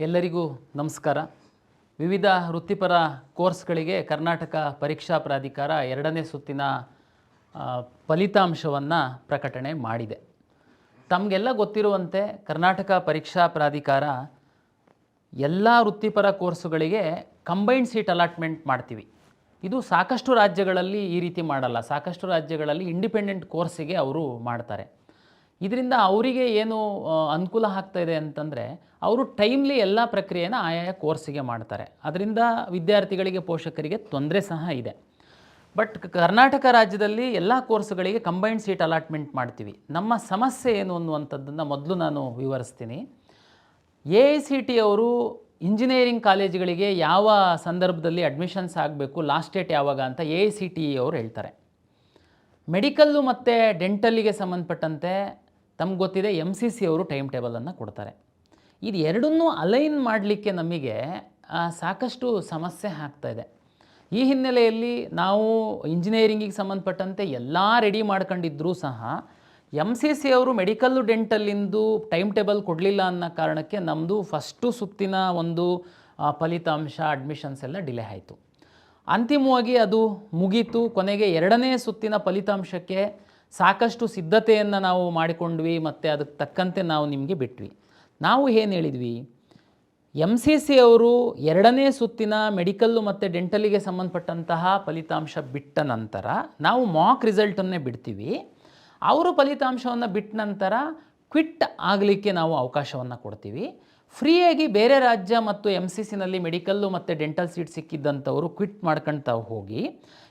ಎಲ್ಲರಿಗೂ ನಮಸ್ಕಾರ. ವಿವಿಧ ವೃತ್ತಿಪರ ಕೋರ್ಸ್ಗಳಿಗೆ ಕರ್ನಾಟಕ ಪರೀಕ್ಷಾ ಪ್ರಾಧಿಕಾರ ಎರಡನೇ ಸುತ್ತಿನ ಫಲಿತಾಂಶವನ್ನು ಪ್ರಕಟಣೆ ಮಾಡಿದೆ. ತಮಗೆಲ್ಲ ಗೊತ್ತಿರುವಂತೆ ಕರ್ನಾಟಕ ಪರೀಕ್ಷಾ ಪ್ರಾಧಿಕಾರ ಎಲ್ಲ ವೃತ್ತಿಪರ ಕೋರ್ಸುಗಳಿಗೆ ಕಂಬೈನ್ಡ್ ಸೀಟ್ ಅಲಾಟ್ಮೆಂಟ್ ಮಾಡ್ತೀವಿ. ಇದು ಸಾಕಷ್ಟು ರಾಜ್ಯಗಳಲ್ಲಿ ಈ ರೀತಿ ಮಾಡಲ್ಲ. ಸಾಕಷ್ಟು ರಾಜ್ಯಗಳಲ್ಲಿ ಇಂಡಿಪೆಂಡೆಂಟ್ ಕೋರ್ಸಿಗೆ ಅವರು ಮಾಡ್ತಾರೆ. ಇದರಿಂದ ಅವರಿಗೆ ಏನು ಅನುಕೂಲ ಆಗ್ತಾಯಿದೆ ಅಂತಂದರೆ, ಅವರು ಟೈಮ್ಲಿ ಎಲ್ಲ ಪ್ರಕ್ರಿಯೆನ ಆಯಾಯ ಕೋರ್ಸಿಗೆ ಮಾಡ್ತಾರೆ. ಅದರಿಂದ ವಿದ್ಯಾರ್ಥಿಗಳಿಗೆ, ಪೋಷಕರಿಗೆ ತೊಂದರೆ ಸಹ ಇದೆ. ಬಟ್ ಕರ್ನಾಟಕ ರಾಜ್ಯದಲ್ಲಿ ಎಲ್ಲ ಕೋರ್ಸುಗಳಿಗೆ ಕಂಬೈನ್ಡ್ ಸೀಟ್ ಅಲಾಟ್ಮೆಂಟ್ ಮಾಡ್ತೀವಿ. ನಮ್ಮ ಸಮಸ್ಯೆ ಏನು ಅನ್ನುವಂಥದ್ದನ್ನು ಮೊದಲು ನಾನು ವಿವರಿಸ್ತೀನಿ. AICT ಅವರು ಇಂಜಿನಿಯರಿಂಗ್ ಕಾಲೇಜುಗಳಿಗೆ ಯಾವ ಸಂದರ್ಭದಲ್ಲಿ ಅಡ್ಮಿಷನ್ಸ್ ಆಗಬೇಕು, ಲಾಸ್ಟ್ ಡೇಟ್ ಯಾವಾಗ ಅಂತ AICTE ಅವರು ಹೇಳ್ತಾರೆ. ಮೆಡಿಕಲ್ಲು ಮತ್ತು ಡೆಂಟಲ್ಲಿಗೆ ಸಂಬಂಧಪಟ್ಟಂತೆ ತಮ್ಗೆ ಗೊತ್ತಿದೆ MCC ಅವರು ಟೈಮ್ ಟೇಬಲನ್ನು ಕೊಡ್ತಾರೆ. ಇದು ಎರಡನ್ನೂ ಅಲೈನ್ ಮಾಡಲಿಕ್ಕೆ ನಮಗೆ ಸಾಕಷ್ಟು ಸಮಸ್ಯೆ ಆಗ್ತಾಯಿದೆ. ಈ ಹಿನ್ನೆಲೆಯಲ್ಲಿ ನಾವು ಇಂಜಿನಿಯರಿಂಗಿಗೆ ಸಂಬಂಧಪಟ್ಟಂತೆ ಎಲ್ಲ ರೆಡಿ ಮಾಡ್ಕೊಂಡಿದ್ದರೂ ಸಹ MCC ಅವರು ಮೆಡಿಕಲ್ಲು ಡೆಂಟಲ್ಲಿಂದು ಟೈಮ್ ಟೇಬಲ್ ಕೊಡಲಿಲ್ಲ ಅನ್ನೋ ಕಾರಣಕ್ಕೆ ನಮ್ಮದು ಫಸ್ಟು ಸುತ್ತಿನ ಒಂದು ಫಲಿತಾಂಶ, ಅಡ್ಮಿಷನ್ಸ್ ಎಲ್ಲ ಡಿಲೇ ಆಯಿತು. ಅಂತಿಮವಾಗಿ ಅದು ಮುಗೀತು. ಕೊನೆಗೆ ಎರಡನೇ ಸುತ್ತಿನ ಫಲಿತಾಂಶಕ್ಕೆ ಸಾಕಷ್ಟು ಸಿದ್ಧತೆಯನ್ನು ನಾವು ಮಾಡಿಕೊಂಡ್ವಿ ಮತ್ತು ಅದಕ್ಕೆ ತಕ್ಕಂತೆ ನಾವು ನಿಮಗೆ ಬಿಟ್ವಿ. ನಾವು ಏನು ಹೇಳಿದ್ವಿ, MCC ಅವರು ಎರಡನೇ ಸುತ್ತಿನ ಮೆಡಿಕಲ್ಲು ಮತ್ತು ಡೆಂಟಲಿಗೆ ಸಂಬಂಧಪಟ್ಟಂತಹ ಫಲಿತಾಂಶ ಬಿಟ್ಟ ನಂತರ ನಾವು ಮಾಕ್ ರಿಸಲ್ಟನ್ನೇ ಬಿಡ್ತೀವಿ. ಅವರು ಫಲಿತಾಂಶವನ್ನು ಬಿಟ್ಟ ನಂತರ ಕ್ವಿಟ್ ಆಗಲಿಕ್ಕೆ ನಾವು ಅವಕಾಶವನ್ನು ಕೊಡ್ತೀವಿ. ಫ್ರೀಯಾಗಿ ಬೇರೆ ರಾಜ್ಯ ಮತ್ತು MCCನಲ್ಲಿ ಮೆಡಿಕಲ್ಲು ಮತ್ತು ಡೆಂಟಲ್ ಸೀಟ್ ಸಿಕ್ಕಿದ್ದಂಥವರು ಕ್ವಿಟ್ ಮಾಡ್ಕೊಳ್ತಾ ಹೋಗಿ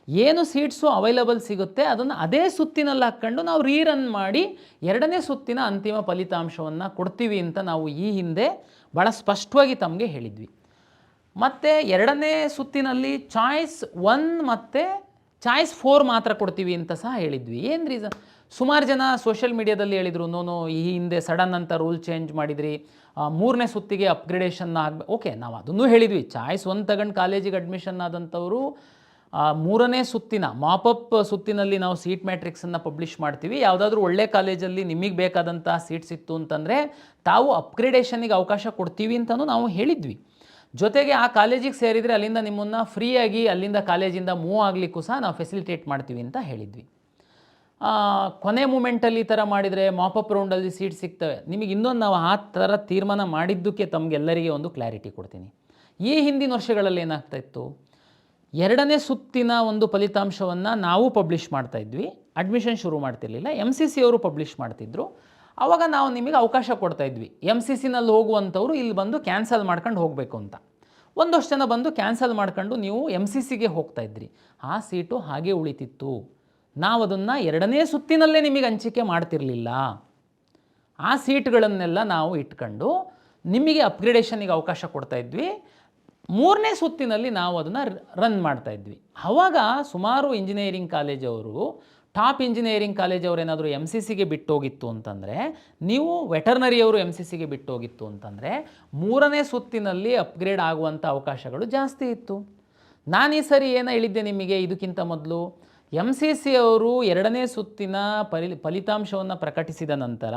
ಏನು ಸೀಟ್ಸು ಅವೈಲಬಲ್ ಸಿಗುತ್ತೆ ಅದನ್ನು ಅದೇ ಸುತ್ತಿನಲ್ಲಿ ಹಾಕ್ಕೊಂಡು ನಾವು ರೀರನ್ ಮಾಡಿ ಎರಡನೇ ಸುತ್ತಿನ ಅಂತಿಮ ಫಲಿತಾಂಶವನ್ನು ಕೊಡ್ತೀವಿ ಅಂತ ನಾವು ಈ ಹಿಂದೆ ಭಾಳ ಸ್ಪಷ್ಟವಾಗಿ ತಮಗೆ ಹೇಳಿದ್ವಿ. ಮತ್ತು ಎರಡನೇ ಸುತ್ತಿನಲ್ಲಿ ಚಾಯ್ಸ್ 1 ಮತ್ತು ಚಾಯ್ಸ್ 4 ಮಾತ್ರ ಕೊಡ್ತೀವಿ ಅಂತ ಸಹ ಹೇಳಿದ್ವಿ. ಏನು ರೀಸನ್? ಸುಮಾರು ಜನ ಸೋಷಿಯಲ್ ಮೀಡಿಯಾದಲ್ಲಿ ಹೇಳಿದರು, ನೋನು ಈ ಹಿಂದೆ ಸಡನ್ ಅಂತ ರೂಲ್ ಚೇಂಜ್ ಮಾಡಿದ್ರಿ, ಮೂರನೇ ಸುತ್ತಿಗೆ ಅಪ್ಗ್ರೇಡೇಷನ್ ಆಗಬೇಕು. ಓಕೆ, ನಾವು ಅದನ್ನೂ ಹೇಳಿದ್ವಿ. ಚಾಯ್ಸ್ 1 ತಗೊಂಡು ಕಾಲೇಜಿಗೆ ಅಡ್ಮಿಷನ್ ಆದಂಥವರು ಮೂರನೇ ಸುತ್ತಿನ ಮಾಪಪ್ ಸುತ್ತಿನಲ್ಲಿ ನಾವು ಸೀಟ್ ಮ್ಯಾಟ್ರಿಕ್ಸನ್ನು ಪಬ್ಲಿಷ್ ಮಾಡ್ತೀವಿ. ಯಾವುದಾದ್ರೂ ಒಳ್ಳೆ ಕಾಲೇಜಲ್ಲಿ ನಿಮಗೆ ಬೇಕಾದಂಥ ಸೀಟ್ ಸಿಕ್ತು ಅಂತಂದರೆ ತಾವು ಅಪ್ಗ್ರೇಡೇಷನ್ನಿಗೆ ಅವಕಾಶ ಕೊಡ್ತೀವಿ ಅಂತಲೂ ನಾವು ಹೇಳಿದ್ವಿ. ಜೊತೆಗೆ ಆ ಕಾಲೇಜಿಗೆ ಸೇರಿದರೆ ಅಲ್ಲಿಂದ ನಿಮ್ಮನ್ನು ಫ್ರೀಯಾಗಿ ಅಲ್ಲಿಂದ ಕಾಲೇಜಿಂದ ಮೂವ್ ಆಗಲಿಕ್ಕೂ ಸಹ ನಾವು ಫೆಸಿಲಿಟೇಟ್ ಮಾಡ್ತೀವಿ ಅಂತ ಹೇಳಿದ್ವಿ. ಕೊನೆ ಮೂಮೆಂಟಲ್ಲಿ ಈ ಥರ ಮಾಡಿದರೆ ಮಾಪಪ್ ರೌಂಡಲ್ಲಿ ಸೀಟ್ ಸಿಗ್ತವೆ. ನಿಮಗೆ ಇನ್ನೊಂದು ನಾವು ಆ ಥರ ತೀರ್ಮಾನ ಮಾಡಿದ್ದಕ್ಕೆ ತಮಗೆಲ್ಲರಿಗೆ ಒಂದು ಕ್ಲಾರಿಟಿ ಕೊಡ್ತೀನಿ. ಈ ಹಿಂದಿನ ವರ್ಷಗಳಲ್ಲಿ ಏನಾಗ್ತಾಯಿತ್ತು, ಎರಡನೇ ಸುತ್ತಿನ ಒಂದು ಫಲಿತಾಂಶವನ್ನು ನಾವು ಪಬ್ಲಿಷ್ ಮಾಡ್ತಾಯಿದ್ವಿ, ಅಡ್ಮಿಷನ್ ಶುರು ಮಾಡ್ತಿರ್ಲಿಲ್ಲ. MCC ಅವರು ಪಬ್ಲಿಷ್ ಮಾಡ್ತಿದ್ರು. ಆವಾಗ ನಾವು ನಿಮಗೆ ಅವಕಾಶ ಕೊಡ್ತಾಯಿದ್ವಿ. MCCನಲ್ಲಿ ಹೋಗುವಂಥವ್ರು ಇಲ್ಲಿ ಬಂದು ಕ್ಯಾನ್ಸಲ್ ಮಾಡ್ಕೊಂಡು ಹೋಗಬೇಕು ಅಂತ. ಒಂದಷ್ಟು ಜನ ಬಂದು ಕ್ಯಾನ್ಸಲ್ ಮಾಡ್ಕೊಂಡು ನೀವು MCCಗೆ ಹೋಗ್ತಾಯಿದ್ರಿ. ಆ ಸೀಟು ಹಾಗೆ ಉಳಿತಿತ್ತು. ನಾವು ಅದನ್ನು ಎರಡನೇ ಸುತ್ತಿನಲ್ಲೇ ನಿಮಗೆ ಹಂಚಿಕೆ ಮಾಡ್ತಿರಲಿಲ್ಲ. ಆ ಸೀಟ್ಗಳನ್ನೆಲ್ಲ ನಾವು ಇಟ್ಕೊಂಡು ನಿಮಗೆ ಅಪ್ಗ್ರೇಡೇಷನ್ನಿಗೆ ಅವಕಾಶ ಕೊಡ್ತಾಯಿದ್ವಿ. ಮೂರನೇ ಸುತ್ತಿನಲ್ಲಿ ನಾವು ಅದನ್ನು ರನ್ ಮಾಡ್ತಾಯಿದ್ವಿ. ಆವಾಗ ಸುಮಾರು ಇಂಜಿನಿಯರಿಂಗ್ ಕಾಲೇಜವರು, ಟಾಪ್ ಇಂಜಿನಿಯರಿಂಗ್ ಕಾಲೇಜವ್ರು ಏನಾದರೂ MCCಗೆ ಬಿಟ್ಟೋಗಿತ್ತು ಅಂತಂದರೆ, ನೀವು ವೆಟರ್ನರಿಯವರು MCCಗೆ ಬಿಟ್ಟೋಗಿತ್ತು ಅಂತಂದರೆ ಮೂರನೇ ಸುತ್ತಿನಲ್ಲಿ ಅಪ್ಗ್ರೇಡ್ ಆಗುವಂಥ ಅವಕಾಶಗಳು ಜಾಸ್ತಿ ಇತ್ತು. ನಾನು ಈ ಸರಿ ಏನೋ ಹೇಳಿದ್ದೆ ನಿಮಗೆ ಇದಕ್ಕಿಂತ ಮೊದಲು, MCC ಅವರು ಎರಡನೇ ಸುತ್ತಿನ ಫಲಿತಾಂಶವನ್ನು ಪ್ರಕಟಿಸಿದ ನಂತರ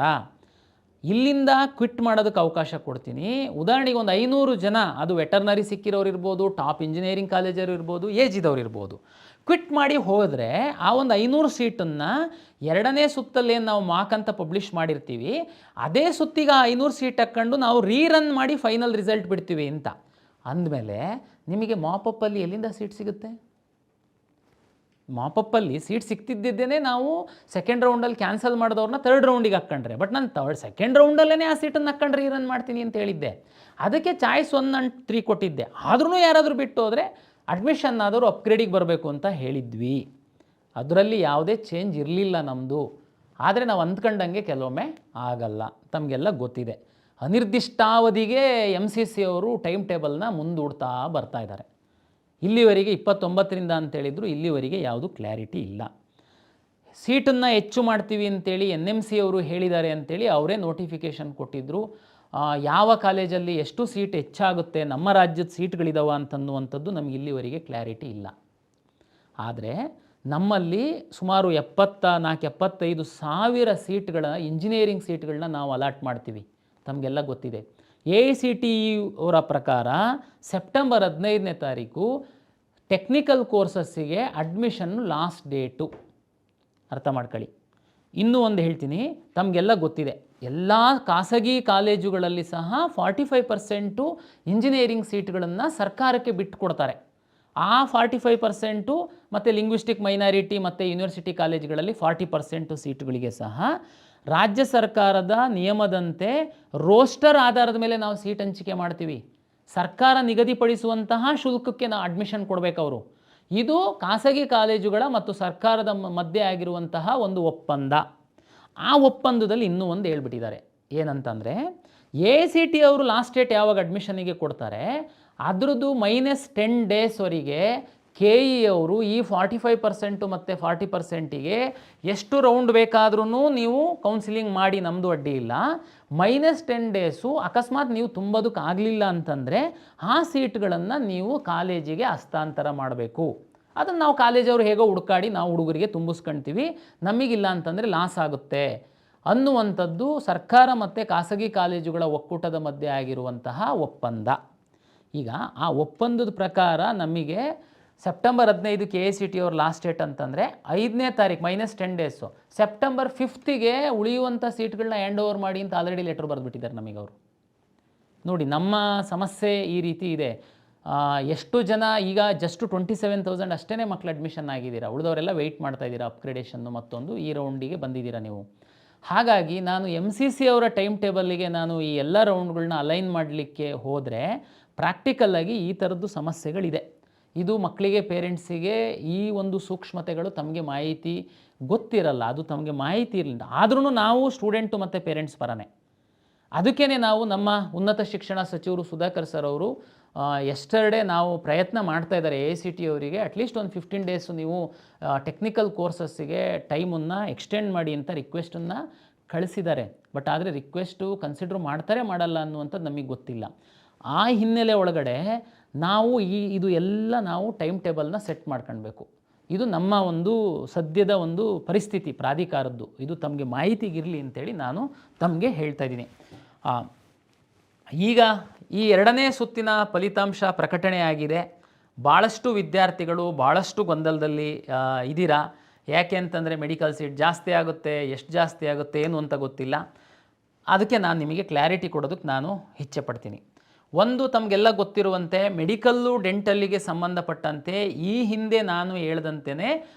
ಇಲ್ಲಿಂದ ಕ್ವಿಟ್ ಮಾಡೋದಕ್ಕೆ ಅವಕಾಶ ಕೊಡ್ತೀನಿ. ಉದಾಹರಣೆಗೆ ಒಂದು 500 ಜನ, ಅದು ವೆಟರ್ನರಿ ಸಿಕ್ಕಿರೋರು ಇರ್ಬೋದು, ಟಾಪ್ ಇಂಜಿನಿಯರಿಂಗ್ ಕಾಲೇಜರು ಇರ್ಬೋದು, ಏಜಿದವ್ರು ಇರ್ಬೋದು, ಕ್ವಿಟ್ ಮಾಡಿ ಹೋದರೆ ಆ ಒಂದು 500 ಸೀಟನ್ನು ಎರಡನೇ ಸುತ್ತಲ್ಲೇನು ನಾವು ಮಾಕ್ ಅಂತ ಪಬ್ಲಿಷ್ ಮಾಡಿರ್ತೀವಿ, ಅದೇ ಸುತ್ತಿಗೆ ಆ 500 ಸೀಟ್ ಹಾಕ್ಕೊಂಡು ನಾವು ರೀರನ್ ಮಾಡಿ ಫೈನಲ್ ರಿಸಲ್ಟ್ ಬಿಡ್ತೀವಿ ಅಂತ ಅಂದಮೇಲೆ ನಿಮಗೆ ಮಾಪಪ್ಪಲ್ಲಿ ಎಲ್ಲಿಂದ ಸೀಟ್ ಸಿಗುತ್ತೆ? ಮಾಪಪ್ಪಲ್ಲಿ ಸೀಟ್ ಸಿಗ್ತಿದ್ದೇನೆ ನಾವು ಸೆಕೆಂಡ್ ರೌಂಡಲ್ಲಿ ಕ್ಯಾನ್ಸಲ್ ಮಾಡಿದವ್ರನ್ನ ಥರ್ಡ್ ರೌಂಡಿಗೆ ಹಾಕ್ಕೊಂಡ್ರೆ. ಬಟ್ ನಾನು ಸೆಕೆಂಡ್ ರೌಂಡಲ್ಲೇ ಆ ಸೀಟನ್ನು ಹಾಕ್ಕೊಂಡು ರೀರನ್ ಮಾಡ್ತೀನಿ ಅಂತ ಹೇಳಿದ್ದೆ. ಅದಕ್ಕೆ ಚಾಯ್ಸ್ 1 and 3 ಕೊಟ್ಟಿದ್ದೆ. ಆದ್ರೂ ಯಾರಾದರೂ ಬಿಟ್ಟು ಹೋದರೆ ಅಡ್ಮಿಷನ್ ಆದವರು ಅಪ್ಗ್ರೇಡಿಗೆ ಬರಬೇಕು ಅಂತ ಹೇಳಿದ್ವಿ. ಅದರಲ್ಲಿ ಯಾವುದೇ ಚೇಂಜ್ ಇರಲಿಲ್ಲ ನಮ್ಮದು. ಆದರೆ ನಾವು ಅಂದ್ಕೊಂಡಂಗೆ ಕೆಲವೊಮ್ಮೆ ಆಗಲ್ಲ. ತಮಗೆಲ್ಲ ಗೊತ್ತಿದೆ, ಅನಿರ್ದಿಷ್ಟಾವಧಿಗೆ MCC ಅವರು ಟೈಮ್ ಟೇಬಲ್ನ ಮುಂದೂಡ್ತಾ ಬರ್ತಾ ಇದ್ದಾರೆ. ಇಲ್ಲಿವರೆಗೆ 29ರಿಂದ ಅಂತೇಳಿದ್ರು, ಇಲ್ಲಿವರೆಗೆ ಯಾವುದು ಕ್ಲಾರಿಟಿ ಇಲ್ಲ. ಸೀಟನ್ನು ಹೆಚ್ಚು ಮಾಡ್ತೀವಿ ಅಂತೇಳಿ NMC ಅವರು ಹೇಳಿದ್ದಾರೆ ಅಂತೇಳಿ ಅವರೇ ನೋಟಿಫಿಕೇಷನ್ ಕೊಟ್ಟಿದ್ದರು. ಯಾವ ಕಾಲೇಜಲ್ಲಿ ಎಷ್ಟು ಸೀಟ್ ಹೆಚ್ಚಾಗುತ್ತೆ, ನಮ್ಮ ರಾಜ್ಯದ ಸೀಟ್ಗಳಿದಾವ ಅಂತನ್ನುವಂಥದ್ದು ನಮಗೆ ಇಲ್ಲಿವರೆಗೆ ಕ್ಲಾರಿಟಿ ಇಲ್ಲ. ಆದರೆ ನಮ್ಮಲ್ಲಿ ಸುಮಾರು 74-75 ಸಾವಿರ ಸೀಟ್ಗಳ ಇಂಜಿನಿಯರಿಂಗ್ ಸೀಟ್ಗಳನ್ನ ನಾವು ಅಲಾಟ್ ಮಾಡ್ತೀವಿ. ತಮಗೆಲ್ಲ ಗೊತ್ತಿದೆ. AICTE ಅವರ ಪ್ರಕಾರ ಸೆಪ್ಟೆಂಬರ್ 15ನೇ ತಾರೀಕು ಟೆಕ್ನಿಕಲ್ ಕೋರ್ಸಸ್ಸಿಗೆ ಅಡ್ಮಿಷನ್ ಲಾಸ್ಟ್ ಡೇಟು. ಅರ್ಥ ಮಾಡ್ಕೊಳ್ಳಿ. ಇನ್ನೂ ಒಂದು ಹೇಳ್ತೀನಿ, ತಮಗೆಲ್ಲ ಗೊತ್ತಿದೆ, ಎಲ್ಲ ಖಾಸಗಿ ಕಾಲೇಜುಗಳಲ್ಲಿ ಸಹ 45% ಇಂಜಿನಿಯರಿಂಗ್ ಸೀಟ್ಗಳನ್ನು ಸರ್ಕಾರಕ್ಕೆ ಬಿಟ್ಟು ಕೊಡ್ತಾರೆ. ಆ 45% ಮತ್ತು ಲಿಂಗ್ವಿಸ್ಟಿಕ್ ಮೈನಾರಿಟಿ ಮತ್ತು ಯೂನಿವರ್ಸಿಟಿ ಕಾಲೇಜುಗಳಲ್ಲಿ 40% ಸೀಟುಗಳಿಗೆ ಸಹ ರಾಜ್ಯ ಸರ್ಕಾರದ ನಿಯಮದಂತೆ ರೋಸ್ಟರ್ ಆಧಾರದ ಮೇಲೆ ನಾವು ಸೀಟ್ ಹಂಚಿಕೆ ಮಾಡ್ತೀವಿ. ಸರ್ಕಾರ ನಿಗದಿಪಡಿಸುವಂತಹ ಶುಲ್ಕಕ್ಕೆ ನಾವು ಅಡ್ಮಿಷನ್ ಕೊಡಬೇಕು ಅವರು. ಇದು ಖಾಸಗಿ ಕಾಲೇಜುಗಳ ಮತ್ತು ಸರ್ಕಾರದ ಮಧ್ಯೆ ಆಗಿರುವಂತಹ ಒಂದು ಒಪ್ಪಂದ. ಆ ಒಪ್ಪಂದದಲ್ಲಿ ಇನ್ನೂ ಒಂದು ಹೇಳ್ಬಿಟ್ಟಿದ್ದಾರೆ, ಏನಂತಂದರೆ AICTE ಅವರು ಲಾಸ್ಟ್ ಡೇಟ್ ಯಾವಾಗ ಅಡ್ಮಿಷನಿಗೆ ಕೊಡ್ತಾರೆ ಅದರದ್ದು -10 ಡೇಸ್ವರೆಗೆ KE ಅವರು ಈ 45% ಮತ್ತು 40%ಗೆ ಎಷ್ಟು ರೌಂಡ್ ಬೇಕಾದ್ರೂ ನೀವು ಕೌನ್ಸಿಲಿಂಗ್ ಮಾಡಿ, ನಮ್ಮದು ಅಡ್ಡಿ ಇಲ್ಲ. -10 ಡೇಸು ಅಕಸ್ಮಾತ್ ನೀವು ತುಂಬೋದಕ್ಕಾಗಲಿಲ್ಲ ಅಂತಂದರೆ ಆ ಸೀಟ್ಗಳನ್ನು ನೀವು ಕಾಲೇಜಿಗೆ ಹಸ್ತಾಂತರ ಮಾಡಬೇಕು. ಅದನ್ನು ನಾವು ಕಾಲೇಜವರು ಹೇಗೋ ಹುಡುಕಾಡಿ ನಾವು ಹುಡುಗರಿಗೆ ತುಂಬಿಸ್ಕೊಳ್ತೀವಿ, ನಮಗಿಲ್ಲ ಅಂತಂದರೆ ಲಾಸ್ ಆಗುತ್ತೆ ಅನ್ನುವಂಥದ್ದು ಸರ್ಕಾರ ಮತ್ತು ಖಾಸಗಿ ಕಾಲೇಜುಗಳ ಒಕ್ಕೂಟದ ಮಧ್ಯೆ ಆಗಿರುವಂತಹ ಒಪ್ಪಂದ. ಈಗ ಆ ಒಪ್ಪಂದದ ಪ್ರಕಾರ ನಮಗೆ ಸೆಪ್ಟೆಂಬರ್ 15ಕ್ಕೆ AICTE ಅವ್ರ ಲಾಸ್ಟ್ ಡೇಟ್ ಅಂತಂದರೆ 5ನೇ ತಾರೀಕು -10 ಡೇಸು. ಸೆಪ್ಟೆಂಬರ್ 5ಗೆ ಉಳಿಯುವಂಥ ಸೀಟ್ಗಳನ್ನ ಹ್ಯಾಂಡ್ ಓವರ್ ಮಾಡಿ ಅಂತ ಆಲ್ರೆಡಿ ಲೆಟ್ರ್ ಬರೆದುಬಿಟ್ಟಿದ್ದಾರೆ ನಮಗೆ ಅವರು. ನೋಡಿ, ನಮ್ಮ ಸಮಸ್ಯೆ ಈ ರೀತಿ ಇದೆ. ಎಷ್ಟು ಜನ ಈಗ ಜಸ್ಟ್ 27,000 ಅಷ್ಟೇ ಮಕ್ಕಳು ಅಡ್ಮಿಷನ್ ಆಗಿದ್ದೀರಾ, ಉಳಿದವರೆಲ್ಲ ವೆಯ್ಟ್ ಮಾಡ್ತಾಯಿದ್ದೀರಾ ಅಪ್ಗ್ರೇಡೇಷನ್ನು ಮತ್ತೊಂದು ಈ ರೌಂಡಿಗೆ ಬಂದಿದ್ದೀರಾ ನೀವು. ಹಾಗಾಗಿ ನಾನು MCC ಅವರ ಟೈಮ್ ಟೇಬಲ್ಲಿಗೆ ನಾನು ಈ ಎಲ್ಲ ರೌಂಡ್ಗಳನ್ನ ಅಲೈನ್ ಮಾಡಲಿಕ್ಕೆ ಹೋದರೆ ಪ್ರಾಕ್ಟಿಕಲ್ಲಾಗಿ ಈ ಥರದ್ದು ಸಮಸ್ಯೆಗಳಿದೆ. ಇದು ಮಕ್ಕಳಿಗೆ, ಪೇರೆಂಟ್ಸಿಗೆ ಈ ಒಂದು ಸೂಕ್ಷ್ಮತೆಗಳು ತಮಗೆ ಮಾಹಿತಿ ಗೊತ್ತಿರಲ್ಲ, ಅದು ತಮಗೆ ಮಾಹಿತಿ ಇರಲಿಲ್ಲ. ಆದ್ರೂ ನಾವು ಸ್ಟೂಡೆಂಟು ಮತ್ತು ಪೇರೆಂಟ್ಸ್ ಪರನೇ. ಅದಕ್ಕೇ ನಾವು ನಮ್ಮ ಉನ್ನತ ಶಿಕ್ಷಣ ಸಚಿವರು ಸುಧಾಕರ್ ಸರ್ ಅವರು ಎಸ್ಟರ್ಡೇ ನಾವು ಪ್ರಯತ್ನ ಮಾಡ್ತಾ ಇದ್ದಾರೆ AICTE ಅವರಿಗೆ ಅಟ್ಲೀಸ್ಟ್ ಒಂದು 15 ಡೇಸು ನೀವು ಟೆಕ್ನಿಕಲ್ ಕೋರ್ಸಸ್ಸಿಗೆ ಟೈಮನ್ನು ಎಕ್ಸ್ಟೆಂಡ್ ಮಾಡಿ ಅಂತ ರಿಕ್ವೆಸ್ಟನ್ನು ಕಳಿಸಿದ್ದಾರೆ. ಬಟ್ ಆದರೆ ರಿಕ್ವೆಸ್ಟು ಕನ್ಸಿಡರ್ ಮಾಡ್ತಾರೆ ಮಾಡಲ್ಲ ಅನ್ನುವಂಥದ್ದು ನಮಗೆ ಗೊತ್ತಿಲ್ಲ. ಆ ಹಿನ್ನೆಲೆ ಒಳಗಡೆ ನಾವು ಇದು ಎಲ್ಲ ನಾವು ಟೈಮ್ ಟೇಬಲ್ನ ಸೆಟ್ ಮಾಡ್ಕೊಳ್ಬೇಕು. ಇದು ನಮ್ಮ ಒಂದು ಸದ್ಯದ ಒಂದು ಪರಿಸ್ಥಿತಿ ಪ್ರಾಧಿಕಾರದ್ದು. ಇದು ತಮಗೆ ಮಾಹಿತಿಗಿರಲಿ ಅಂತೇಳಿ ನಾನು ತಮಗೆ ಹೇಳ್ತಾ ಇದ್ದೀನಿ. ಈಗ ಈ 2ನೇ ಸುತ್ತಿನ ಫಲಿತಾಂಶ ಪ್ರಕಟಣೆಯಾಗಿದೆ. ಭಾಳಷ್ಟು ವಿದ್ಯಾರ್ಥಿಗಳು ಭಾಳಷ್ಟು ಗೊಂದಲದಲ್ಲಿ ಇದ್ದೀರಾ. ಯಾಕೆ ಅಂತಂದರೆ ಮೆಡಿಕಲ್ ಸೀಟ್ ಜಾಸ್ತಿ ಆಗುತ್ತೆ, ಎಷ್ಟು ಜಾಸ್ತಿ ಆಗುತ್ತೆ ಏನು ಅಂತ ಗೊತ್ತಿಲ್ಲ. ಅದಕ್ಕೆ ನಾನು ನಿಮಗೆ ಕ್ಲಾರಿಟಿ ಕೊಡೋದಕ್ಕೆ ನಾನು ಇಚ್ಛೆ ಪಡ್ತೀನಿ. ಒಂದು, ತಮಗೆಲ್ಲ ಗೊತ್ತಿರುವಂತೆ ಮೆಡಿಕಲ್ಲು ಡೆಂಟಲ್ಲಿಗೆ ಸಂಬಂಧಪಟ್ಟಂತೆ ಈ ಹಿಂದೆ ನಾನು ಹೇಳ್ದಂತೆಯೇ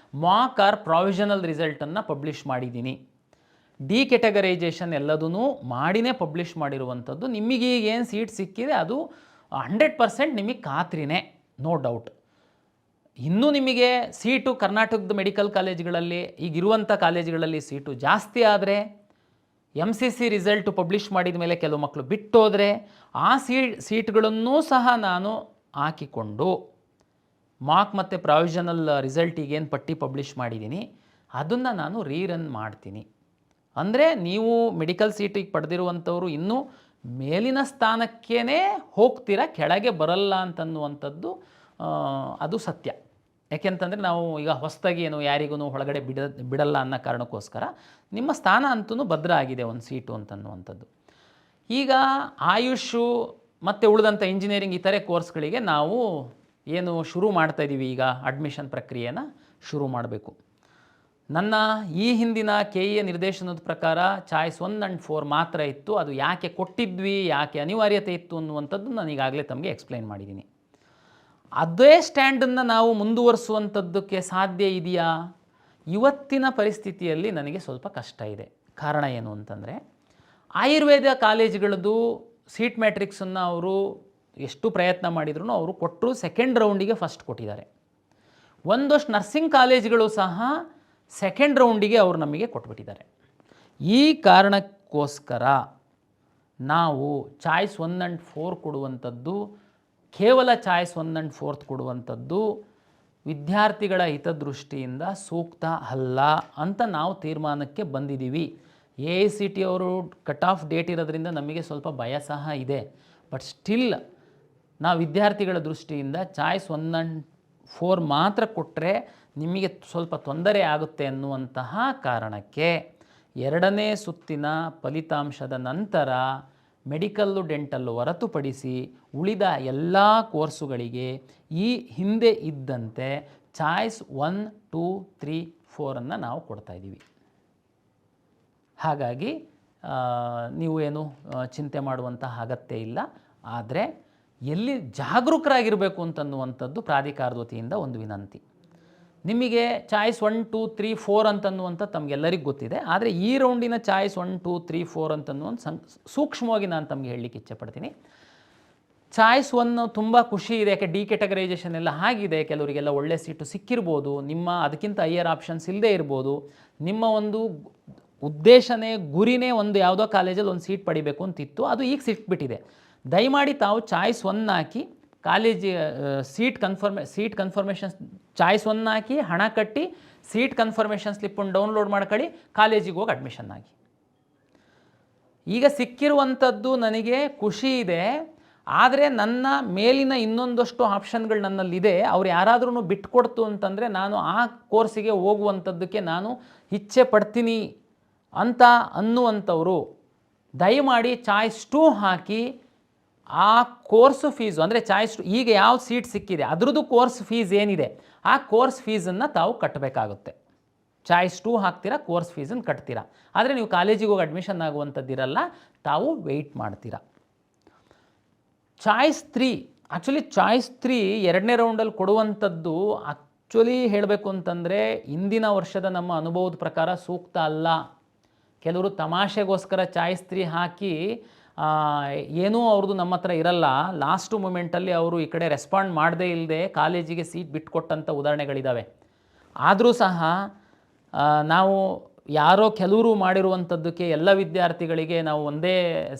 ಮಾಕ್ ಆರ್ ಪ್ರಾವಿಷನಲ್ ರಿಸಲ್ಟನ್ನು ಪಬ್ಲಿಷ್ ಮಾಡಿದ್ದೀನಿ. ಡಿ ಕೆಟಗರೈಜೇಷನ್ ಎಲ್ಲದೂ ಮಾಡಿನೇ ಪಬ್ಲಿಷ್ ಮಾಡಿರುವಂಥದ್ದು. ನಿಮಗೆ ಈಗ ಏನು ಸೀಟ್ ಸಿಕ್ಕಿದೆ ಅದು 100% ನಿಮಗೆ ಖಾತ್ರಿನೇ, ನೋ ಡೌಟ್. ಇನ್ನೂ ನಿಮಗೆ ಸೀಟು ಕರ್ನಾಟಕದ ಮೆಡಿಕಲ್ ಕಾಲೇಜುಗಳಲ್ಲಿ ಈಗಿರುವಂಥ ಕಾಲೇಜುಗಳಲ್ಲಿ ಸೀಟು ಜಾಸ್ತಿ ಆದರೆ, MCC ರಿಸಲ್ಟು ಪಬ್ಲಿಷ್ ಮಾಡಿದ ಮೇಲೆ ಕೆಲವು ಮಕ್ಕಳು ಬಿಟ್ಟೋದರೆ ಆ ಸೀಟ್ಗಳನ್ನೂ ಸಹ ನಾನು ಹಾಕಿಕೊಂಡು ಮಾರ್ಕ್ ಮತ್ತು ಪ್ರಾವಿಷನಲ್ ರಿಸಲ್ಟ್ ಈಗೇನು ಪಟ್ಟಿ ಪಬ್ಲಿಷ್ ಮಾಡಿದ್ದೀನಿ ಅದನ್ನು ನಾನು ರೀರನ್ ಮಾಡ್ತೀನಿ. ಅಂದರೆ ನೀವು ಮೆಡಿಕಲ್ ಸೀಟಿಗೆ ಪಡೆದಿರುವಂಥವರು ಇನ್ನೂ ಮೇಲಿನ ಸ್ಥಾನಕ್ಕೇ ಹೋಗ್ತೀರಾ, ಕೆಳಗೆ ಬರಲ್ಲ ಅಂತನ್ನುವಂಥದ್ದು ಅದು ಸತ್ಯ. ಯಾಕೆಂತಂದರೆ ನಾವು ಈಗ ಹೊಸದಾಗಿ ಏನು ಯಾರಿಗೂ ಒಳಗಡೆ ಬಿಡಲ್ಲ ಅನ್ನೋ ಕಾರಣಕ್ಕೋಸ್ಕರ ನಿಮ್ಮ ಸ್ಥಾನ ಅಂತೂ ಭದ್ರ ಆಗಿದೆ ಒಂದು ಸೀಟು ಅಂತನ್ನುವಂಥದ್ದು. ಈಗ ಆಯುಷು ಮತ್ತು ಉಳಿದಂಥ ಇಂಜಿನಿಯರಿಂಗ್ ಇತರೆ ಕೋರ್ಸ್ಗಳಿಗೆ ನಾವು ಏನು ಶುರು ಮಾಡ್ತಾಯಿದ್ದೀವಿ, ಈಗ ಅಡ್ಮಿಷನ್ ಪ್ರಕ್ರಿಯೆನ ಶುರು ಮಾಡಬೇಕು. ನನ್ನ ಈ ಹಿಂದಿನ KE ನಿರ್ದೇಶನದ ಪ್ರಕಾರ ಚಾಯ್ಸ್ 1 and 4 ಮಾತ್ರ ಇತ್ತು. ಅದು ಯಾಕೆ ಕೊಟ್ಟಿದ್ವಿ, ಯಾಕೆ ಅನಿವಾರ್ಯತೆ ಇತ್ತು ಅನ್ನುವಂಥದ್ದು ನಾನು ಈಗಾಗಲೇ ತಮಗೆ ಎಕ್ಸ್ಪ್ಲೈನ್ ಮಾಡಿದ್ದೀನಿ. ಅದೇ ಸ್ಟ್ಯಾಂಡನ್ನು ನಾವು ಮುಂದುವರಿಸುವಂಥದ್ದಕ್ಕೆ ಸಾಧ್ಯ ಇದೆಯಾ? ಇವತ್ತಿನ ಪರಿಸ್ಥಿತಿಯಲ್ಲಿ ನನಗೆ ಸ್ವಲ್ಪ ಕಷ್ಟ ಇದೆ. ಕಾರಣ ಏನು ಅಂತಂದರೆ, ಆಯುರ್ವೇದ ಕಾಲೇಜುಗಳದ್ದು ಸೀಟ್ ಮ್ಯಾಟ್ರಿಕ್ಸನ್ನು ಅವರು ಎಷ್ಟು ಪ್ರಯತ್ನ ಮಾಡಿದ್ರು ಅವರು ಕೊಟ್ಟರು, ಸೆಕೆಂಡ್ ರೌಂಡಿಗೆ ಫಸ್ಟ್ ಕೊಟ್ಟಿದ್ದಾರೆ. ಒಂದಷ್ಟು ನರ್ಸಿಂಗ್ ಕಾಲೇಜುಗಳು ಸಹ ಸೆಕೆಂಡ್ ರೌಂಡಿಗೆ ಅವರು ನಮಗೆ ಕೊಟ್ಬಿಟ್ಟಿದ್ದಾರೆ. ಈ ಕಾರಣಕ್ಕೋಸ್ಕರ ನಾವು ಚಾಯ್ಸ್ 1 and 4 ಕೊಡುವಂಥದ್ದು, ಕೇವಲ ಚಾಯ್ಸ್ 1 and 4 ಕೊಡುವಂಥದ್ದು ವಿದ್ಯಾರ್ಥಿಗಳ ಹಿತದೃಷ್ಟಿಯಿಂದ ಸೂಕ್ತ ಅಲ್ಲ ಅಂತ ನಾವು ತೀರ್ಮಾನಕ್ಕೆ ಬಂದಿದ್ದೀವಿ. AICTE ಅವರು ಕಟ್ ಆಫ್ ಡೇಟ್ ಇರೋದ್ರಿಂದ ನಮಗೆ ಸ್ವಲ್ಪ ಭಯ ಸಹ ಇದೆ. ಬಟ್ ಸ್ಟಿಲ್ ನಾವು ವಿದ್ಯಾರ್ಥಿಗಳ ದೃಷ್ಟಿಯಿಂದ ಚಾಯ್ಸ್ 1 and 4 ಮಾತ್ರ ಕೊಟ್ಟರೆ ನಿಮಗೆ ಸ್ವಲ್ಪ ತೊಂದರೆ ಆಗುತ್ತೆ ಅನ್ನುವಂತಹ ಕಾರಣಕ್ಕೆ 2ನೇ ಸುತ್ತಿನ ಫಲಿತಾಂಶದ ನಂತರ ಮೆಡಿಕಲ್ಲು ಡೆಂಟಲ್ಲು ಹೊರತುಪಡಿಸಿ ಉಳಿದ ಎಲ್ಲ ಕೋರ್ಸುಗಳಿಗೆ ಈ ಹಿಂದೆ ಇದ್ದಂತೆ ಚಾಯ್ಸ್ 1, 2, 3, 4 ನಾವು ಕೊಡ್ತಾಯಿದ್ದೀವಿ. ಹಾಗಾಗಿ ನೀವು ಏನು ಚಿಂತೆ ಮಾಡುವಂತಹ ಅಗತ್ಯ ಇಲ್ಲ. ಆದರೆ ಎಲ್ಲಿ ಜಾಗರೂಕರಾಗಿರಬೇಕು ಅಂತನ್ನುವಂಥದ್ದು ಪ್ರಾಧಿಕಾರದ ವತಿಯಿಂದ ಒಂದು ವಿನಂತಿ. ನಿಮಗೆ ಚಾಯ್ಸ್ 1, 2, 3, 4 ಅಂತನ್ನುವಂಥ ತಮಗೆಲ್ಲರಿಗೂ ಗೊತ್ತಿದೆ. ಆದರೆ ಈ ರೌಂಡಿನ ಚಾಯ್ಸ್ 1, 2, 3, 4 ಅಂತನ್ನುವಂಥ ಸೂಕ್ಷ್ಮವಾಗಿ ನಾನು ತಮಗೆ ಹೇಳಲಿಕ್ಕೆ ಇಚ್ಛೆಪಡ್ತೀನಿ. ಚಾಯ್ಸ್ 1 ತುಂಬ ಖುಷಿ ಇದೆ, ಯಾಕೆ ಡಿ ಕ್ಯಾಟಗರೈಸೇಷನ್ ಎಲ್ಲ ಆಗಿದೆ, ಕೆಲವರಿಗೆಲ್ಲ ಒಳ್ಳೆ ಸೀಟು ಸಿಕ್ಕಿರ್ಬೋದು, ನಿಮ್ಮ ಅದಕ್ಕಿಂತ ಹೈಯರ್ ಆಪ್ಷನ್ಸ್ ಇಲ್ಲದೇ ಇರ್ಬೋದು. ನಿಮ್ಮ ಒಂದು ಉದ್ದೇಶನೇ ಗುರಿನೇ ಒಂದು ಯಾವುದೋ ಕಾಲೇಜಲ್ಲಿ ಒಂದು ಸೀಟ್ ಪಡಿಬೇಕು ಅಂತಿತ್ತು, ಅದು ಈಗ ಸಿಕ್ಬಿಟ್ಟಿದೆ. ದಯಮಾಡಿ ತಾವು ಚಾಯ್ಸ್ 1 ಹಾಕಿ ಕಾಲೇಜ್ ಸೀಟ್ ಕನ್ಫರ್ಮೇಷನ್ ಚಾಯ್ಸ್ 1 ಹಾಕಿ ಹಣ ಕಟ್ಟಿ ಸೀಟ್ ಕನ್ಫರ್ಮೇಷನ್ ಸ್ಲಿಪ್ಪನ್ನು ಡೌನ್ಲೋಡ್ ಮಾಡ್ಕೊಳ್ಳಿ, ಕಾಲೇಜಿಗೆ ಹೋಗಿ ಅಡ್ಮಿಷನ್ ಆಗಿ. ಈಗ ಸಿಕ್ಕಿರುವಂಥದ್ದು ನನಗೆ ಖುಷಿ ಇದೆ, ಆದರೆ ನನ್ನ ಮೇಲಿನ ಇನ್ನೊಂದಷ್ಟು ಆಪ್ಷನ್ಗಳು ನನ್ನಲ್ಲಿದೆ. ಅವ್ರು ಯಾರಾದ್ರೂ ಬಿಟ್ಕೊಡ್ತು ಅಂತಂದರೆ ನಾನು ಆ ಕೋರ್ಸಿಗೆ ಹೋಗುವಂಥದ್ದಕ್ಕೆ ನಾನು ಇಚ್ಛೆ ಪಡ್ತೀನಿ ಅಂತ ಅನ್ನುವಂಥವರು ದಯಮಾಡಿ ಚಾಯ್ಸ್ 2 ಹಾಕಿ ಆ ಕೋರ್ಸು ಫೀಸು ಅಂದರೆ ಚಾಯ್ಸ್ 2 ಈಗ ಯಾವ ಸೀಟ್ ಸಿಕ್ಕಿದೆ ಅದರದ್ದು ಕೋರ್ಸ್ ಫೀಸ್ ಏನಿದೆ ಆ ಕೋರ್ಸ್ ಫೀಸನ್ನು ತಾವು ಕಟ್ಟಬೇಕಾಗುತ್ತೆ. ಚಾಯ್ಸ್ 2 ಹಾಕ್ತೀರಾ, ಕೋರ್ಸ್ ಫೀಸನ್ನು ಕಟ್ತೀರಾ. ಆದರೆ ನೀವು ಕಾಲೇಜಿಗೆ ಹೋಗಿ ಅಡ್ಮಿಷನ್ ಆಗುವಂಥದ್ದಿರಲ್ಲ, ತಾವು ವೆಯ್ಟ್ ಮಾಡ್ತೀರಾ. ಚಾಯ್ಸ್ 3 ಆ್ಯಕ್ಚುಲಿ ಚಾಯ್ಸ್ 3 2ನೇ ರೌಂಡಲ್ಲಿ ಕೊಡುವಂಥದ್ದು ಆ್ಯಕ್ಚುಲಿ ಹೇಳಬೇಕು ಅಂತಂದರೆ ಹಿಂದಿನ ವರ್ಷದ ನಮ್ಮ ಅನುಭವದ ಪ್ರಕಾರ ಸೂಕ್ತ ಅಲ್ಲ. ಕೆಲವರು ತಮಾಷೆಗೋಸ್ಕರ ಚಾಯ್ಸ್ 3 ಹಾಕಿ ಏನೂ ಅವ್ರದ್ದು ನಮ್ಮ ಹತ್ರ ಇರಲ್ಲ, ಲಾಸ್ಟ್ ಮೂಮೆಂಟಲ್ಲಿ ಅವರು ಈ ಕಡೆ ರೆಸ್ಪಾಂಡ್ ಮಾಡದೇ ಇಲ್ಲದೆ ಕಾಲೇಜಿಗೆ ಸೀಟ್ ಬಿಟ್ಟುಕೊಟ್ಟಂಥ ಉದಾಹರಣೆಗಳಿದ್ದಾವೆ. ಆದರೂ ಸಹ ನಾವು ಯಾರೋ ಕೆಲವರು ಮಾಡಿರುವಂಥದ್ದಕ್ಕೆ ಎಲ್ಲ ವಿದ್ಯಾರ್ಥಿಗಳಿಗೆ ನಾವು ಒಂದೇ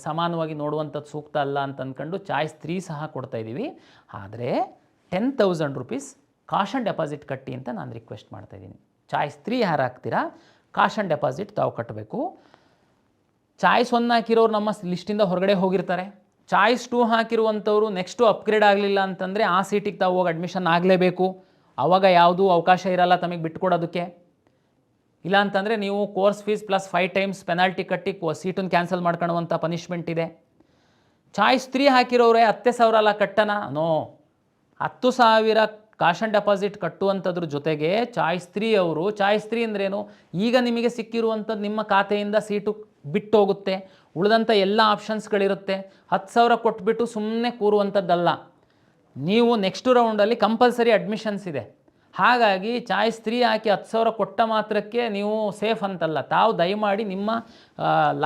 ಸಮಾನವಾಗಿ ನೋಡುವಂಥದ್ದು ಸೂಕ್ತ ಅಲ್ಲ ಅಂತ ಅಂದ್ಕೊಂಡು ಚಾಯ್ಸ್ 3 ಸಹ ಕೊಡ್ತಾಯಿದ್ದೀವಿ. ಆದರೆ 10,000 ರೂಪೀಸ್ ಕಾಶನ್ ಡೆಪಾಸಿಟ್ ಕಟ್ಟಿ ಅಂತ ನಾನು ರಿಕ್ವೆಸ್ಟ್ ಮಾಡ್ತಾಯಿದ್ದೀನಿ. ಚಾಯ್ಸ್ 3 ಯಾರು ಹಾಕ್ತೀರಾ ಕಾಶನ್ ಡೆಪಾಸಿಟ್ ತಾವು ಕಟ್ಟಬೇಕು. ಚಾಯ್ಸ್ 1 ಹಾಕಿರೋರು ನಮ್ಮ ಲಿಸ್ಟಿಂದ ಹೊರಗಡೆ ಹೋಗಿರ್ತಾರೆ. ಚಾಯ್ಸ್ 2 ಹಾಕಿರುವಂಥವ್ರು ನೆಕ್ಸ್ಟು ಅಪ್ಗ್ರೇಡ್ ಆಗಲಿಲ್ಲ ಅಂತಂದರೆ ಆ ಸೀಟಿಗೆ ತಾವು ಹೋಗಿ ಅಡ್ಮಿಷನ್ ಆಗಲೇಬೇಕು. ಆವಾಗ ಯಾವುದೂ ಅವಕಾಶ ಇರಲ್ಲ ತಮಗೆ ಬಿಟ್ಕೊಡೋದಕ್ಕೆ. ಇಲ್ಲ ಅಂತಂದರೆ ನೀವು course fees plus 5 times penalty ಕಟ್ಟಿ ಸೀಟನ್ನು ಕ್ಯಾನ್ಸಲ್ ಮಾಡ್ಕೊಳ್ಳುವಂಥ ಪನಿಷ್ಮೆಂಟ್ ಇದೆ. ಚಾಯ್ಸ್ 3 ಹಾಕಿರೋರೆ 10,000 ಅಲ್ಲ ಕಟ್ಟನ, ನೋ, 10,000 ಕಾಶನ್ ಡೆಪಾಸಿಟ್ ಕಟ್ಟುವಂಥದ್ರ ಜೊತೆಗೆ ಚಾಯ್ಸ್ 3 ಅವರು ಚಾಯ್ಸ್ 3 ಅಂದ್ರೇನು, ಈಗ ನಿಮಗೆ ಸಿಕ್ಕಿರುವಂಥದ್ದು ನಿಮ್ಮ ಖಾತೆಯಿಂದ ಸೀಟು ಬಿಟ್ಟೋಗುತ್ತೆ, ಉಳಿದಂಥ ಎಲ್ಲ ಆಪ್ಷನ್ಸ್ಗಳಿರುತ್ತೆ. 10,000 ಕೊಟ್ಬಿಟ್ಟು ಸುಮ್ಮನೆ ಕೂರುವಂಥದ್ದಲ್ಲ, ನೀವು ನೆಕ್ಸ್ಟ್ ರೌಂಡಲ್ಲಿ ಕಂಪಲ್ಸರಿ ಅಡ್ಮಿಷನ್ಸ್ ಇದೆ. ಹಾಗಾಗಿ ಚಾಯ್ಸ್ 3 ಹಾಕಿ 10,000 ಕೊಟ್ಟ ಮಾತ್ರಕ್ಕೆ ನೀವು ಸೇಫ್ ಅಂತಲ್ಲ. ತಾವು ದಯಮಾಡಿ ನಿಮ್ಮ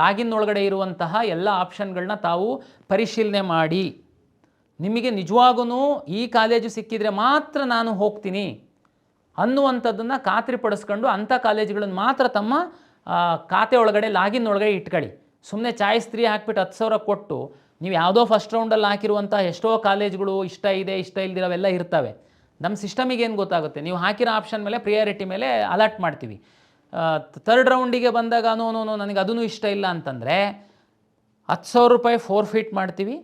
ಲಾಗಿನ್ ಒಳಗಡೆ ಇರುವಂತಹ ಎಲ್ಲ ಆಪ್ಷನ್ಗಳನ್ನ ತಾವು ಪರಿಶೀಲನೆ ಮಾಡಿ. ನಿಮಗೆ ನಿಜವಾಗೂ ಈ ಕಾಲೇಜು ಸಿಕ್ಕಿದರೆ ಮಾತ್ರ ನಾನು ಹೋಗ್ತೀನಿ ಅನ್ನುವಂಥದ್ದನ್ನು ಖಾತ್ರಿಪಡಿಸ್ಕೊಂಡು ಅಂಥ ಕಾಲೇಜುಗಳನ್ನು ಮಾತ್ರ ತಮ್ಮ ಖಾತೆ ಒಳಗಡೆ ಲಾಗಿನ್ ಒಳಗಡೆ ಇಟ್ಕೊಳ್ಳಿ. ಸುಮ್ಮನೆ ಚಾಯ್ಸ್ 3 ಹಾಕ್ಬಿಟ್ಟು 10,000 ಕೊಟ್ಟು ನೀವು ಯಾವುದೋ ಫಸ್ಟ್ ರೌಂಡಲ್ಲಿ ಹಾಕಿರುವಂಥ ಎಷ್ಟೋ ಕಾಲೇಜುಗಳು ಇಷ್ಟ ಇದೆ ಇಷ್ಟ ಇಲ್ದಿರೋವೆಲ್ಲ ಇರ್ತವೆ. ನಮ್ಮ ಸಿಸ್ಟಮಿಗೆ ಏನು ಗೊತ್ತಾಗುತ್ತೆ, ನೀವು ಹಾಕಿರೋ ಆಪ್ಷನ್ ಮೇಲೆ ಪ್ರಿಯಾರಿಟಿ ಮೇಲೆ ಅಲರ್ಟ್ ಮಾಡ್ತೀವಿ. 3rd ರೌಂಡಿಗೆ ಬಂದಾಗ ನೋ ನನಗೆ ಅದೂ ಇಷ್ಟ ಇಲ್ಲ ಅಂತಂದರೆ 10,000 ರೂಪಾಯಿ ಫೋರ್ಫಿಟ್ ಮಾಡ್ತೀವಿ.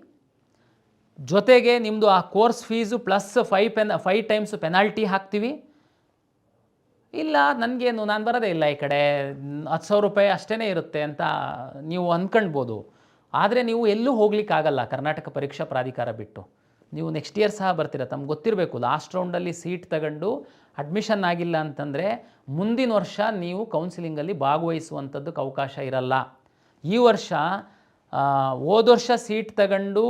ಜೊತೆಗೆ ನಿಮ್ಮದು ಆ course fees plus 5 times penalty ಹಾಕ್ತೀವಿ. ಇಲ್ಲ ನನಗೇನು ನಾನು ಬರೋದೇ ಇಲ್ಲ ಈ ಕಡೆ 10,000 ರೂಪಾಯಿ ಅಷ್ಟೇ ಇರುತ್ತೆ ಅಂತ ನೀವು ಅಂದ್ಕೊಳ್ಬೋದು. ಆದರೆ ನೀವು ಎಲ್ಲೂ ಹೋಗ್ಲಿಕ್ಕಾಗಲ್ಲ ಕರ್ನಾಟಕ ಪರೀಕ್ಷಾ ಪ್ರಾಧಿಕಾರ ಬಿಟ್ಟು. ನೀವು ನೆಕ್ಸ್ಟ್ ಇಯರ್ ಸಹ ಬರ್ತೀರ, ತಮ್ಗೆ ಗೊತ್ತಿರಬೇಕು. ಲಾಸ್ಟ್ ರೌಂಡಲ್ಲಿ ಸೀಟ್ ತಗೊಂಡು ಅಡ್ಮಿಷನ್ ಆಗಿಲ್ಲ ಅಂತಂದರೆ ಮುಂದಿನ ವರ್ಷ ನೀವು ಕೌನ್ಸಿಲಿಂಗಲ್ಲಿ ಭಾಗವಹಿಸುವಂಥದ್ದಕ್ಕೆ ಅವಕಾಶ ಇರಲ್ಲ. ಈ ವರ್ಷ ಹೋದ ವರ್ಷ ಸೀಟ್ ತಗೊಂಡು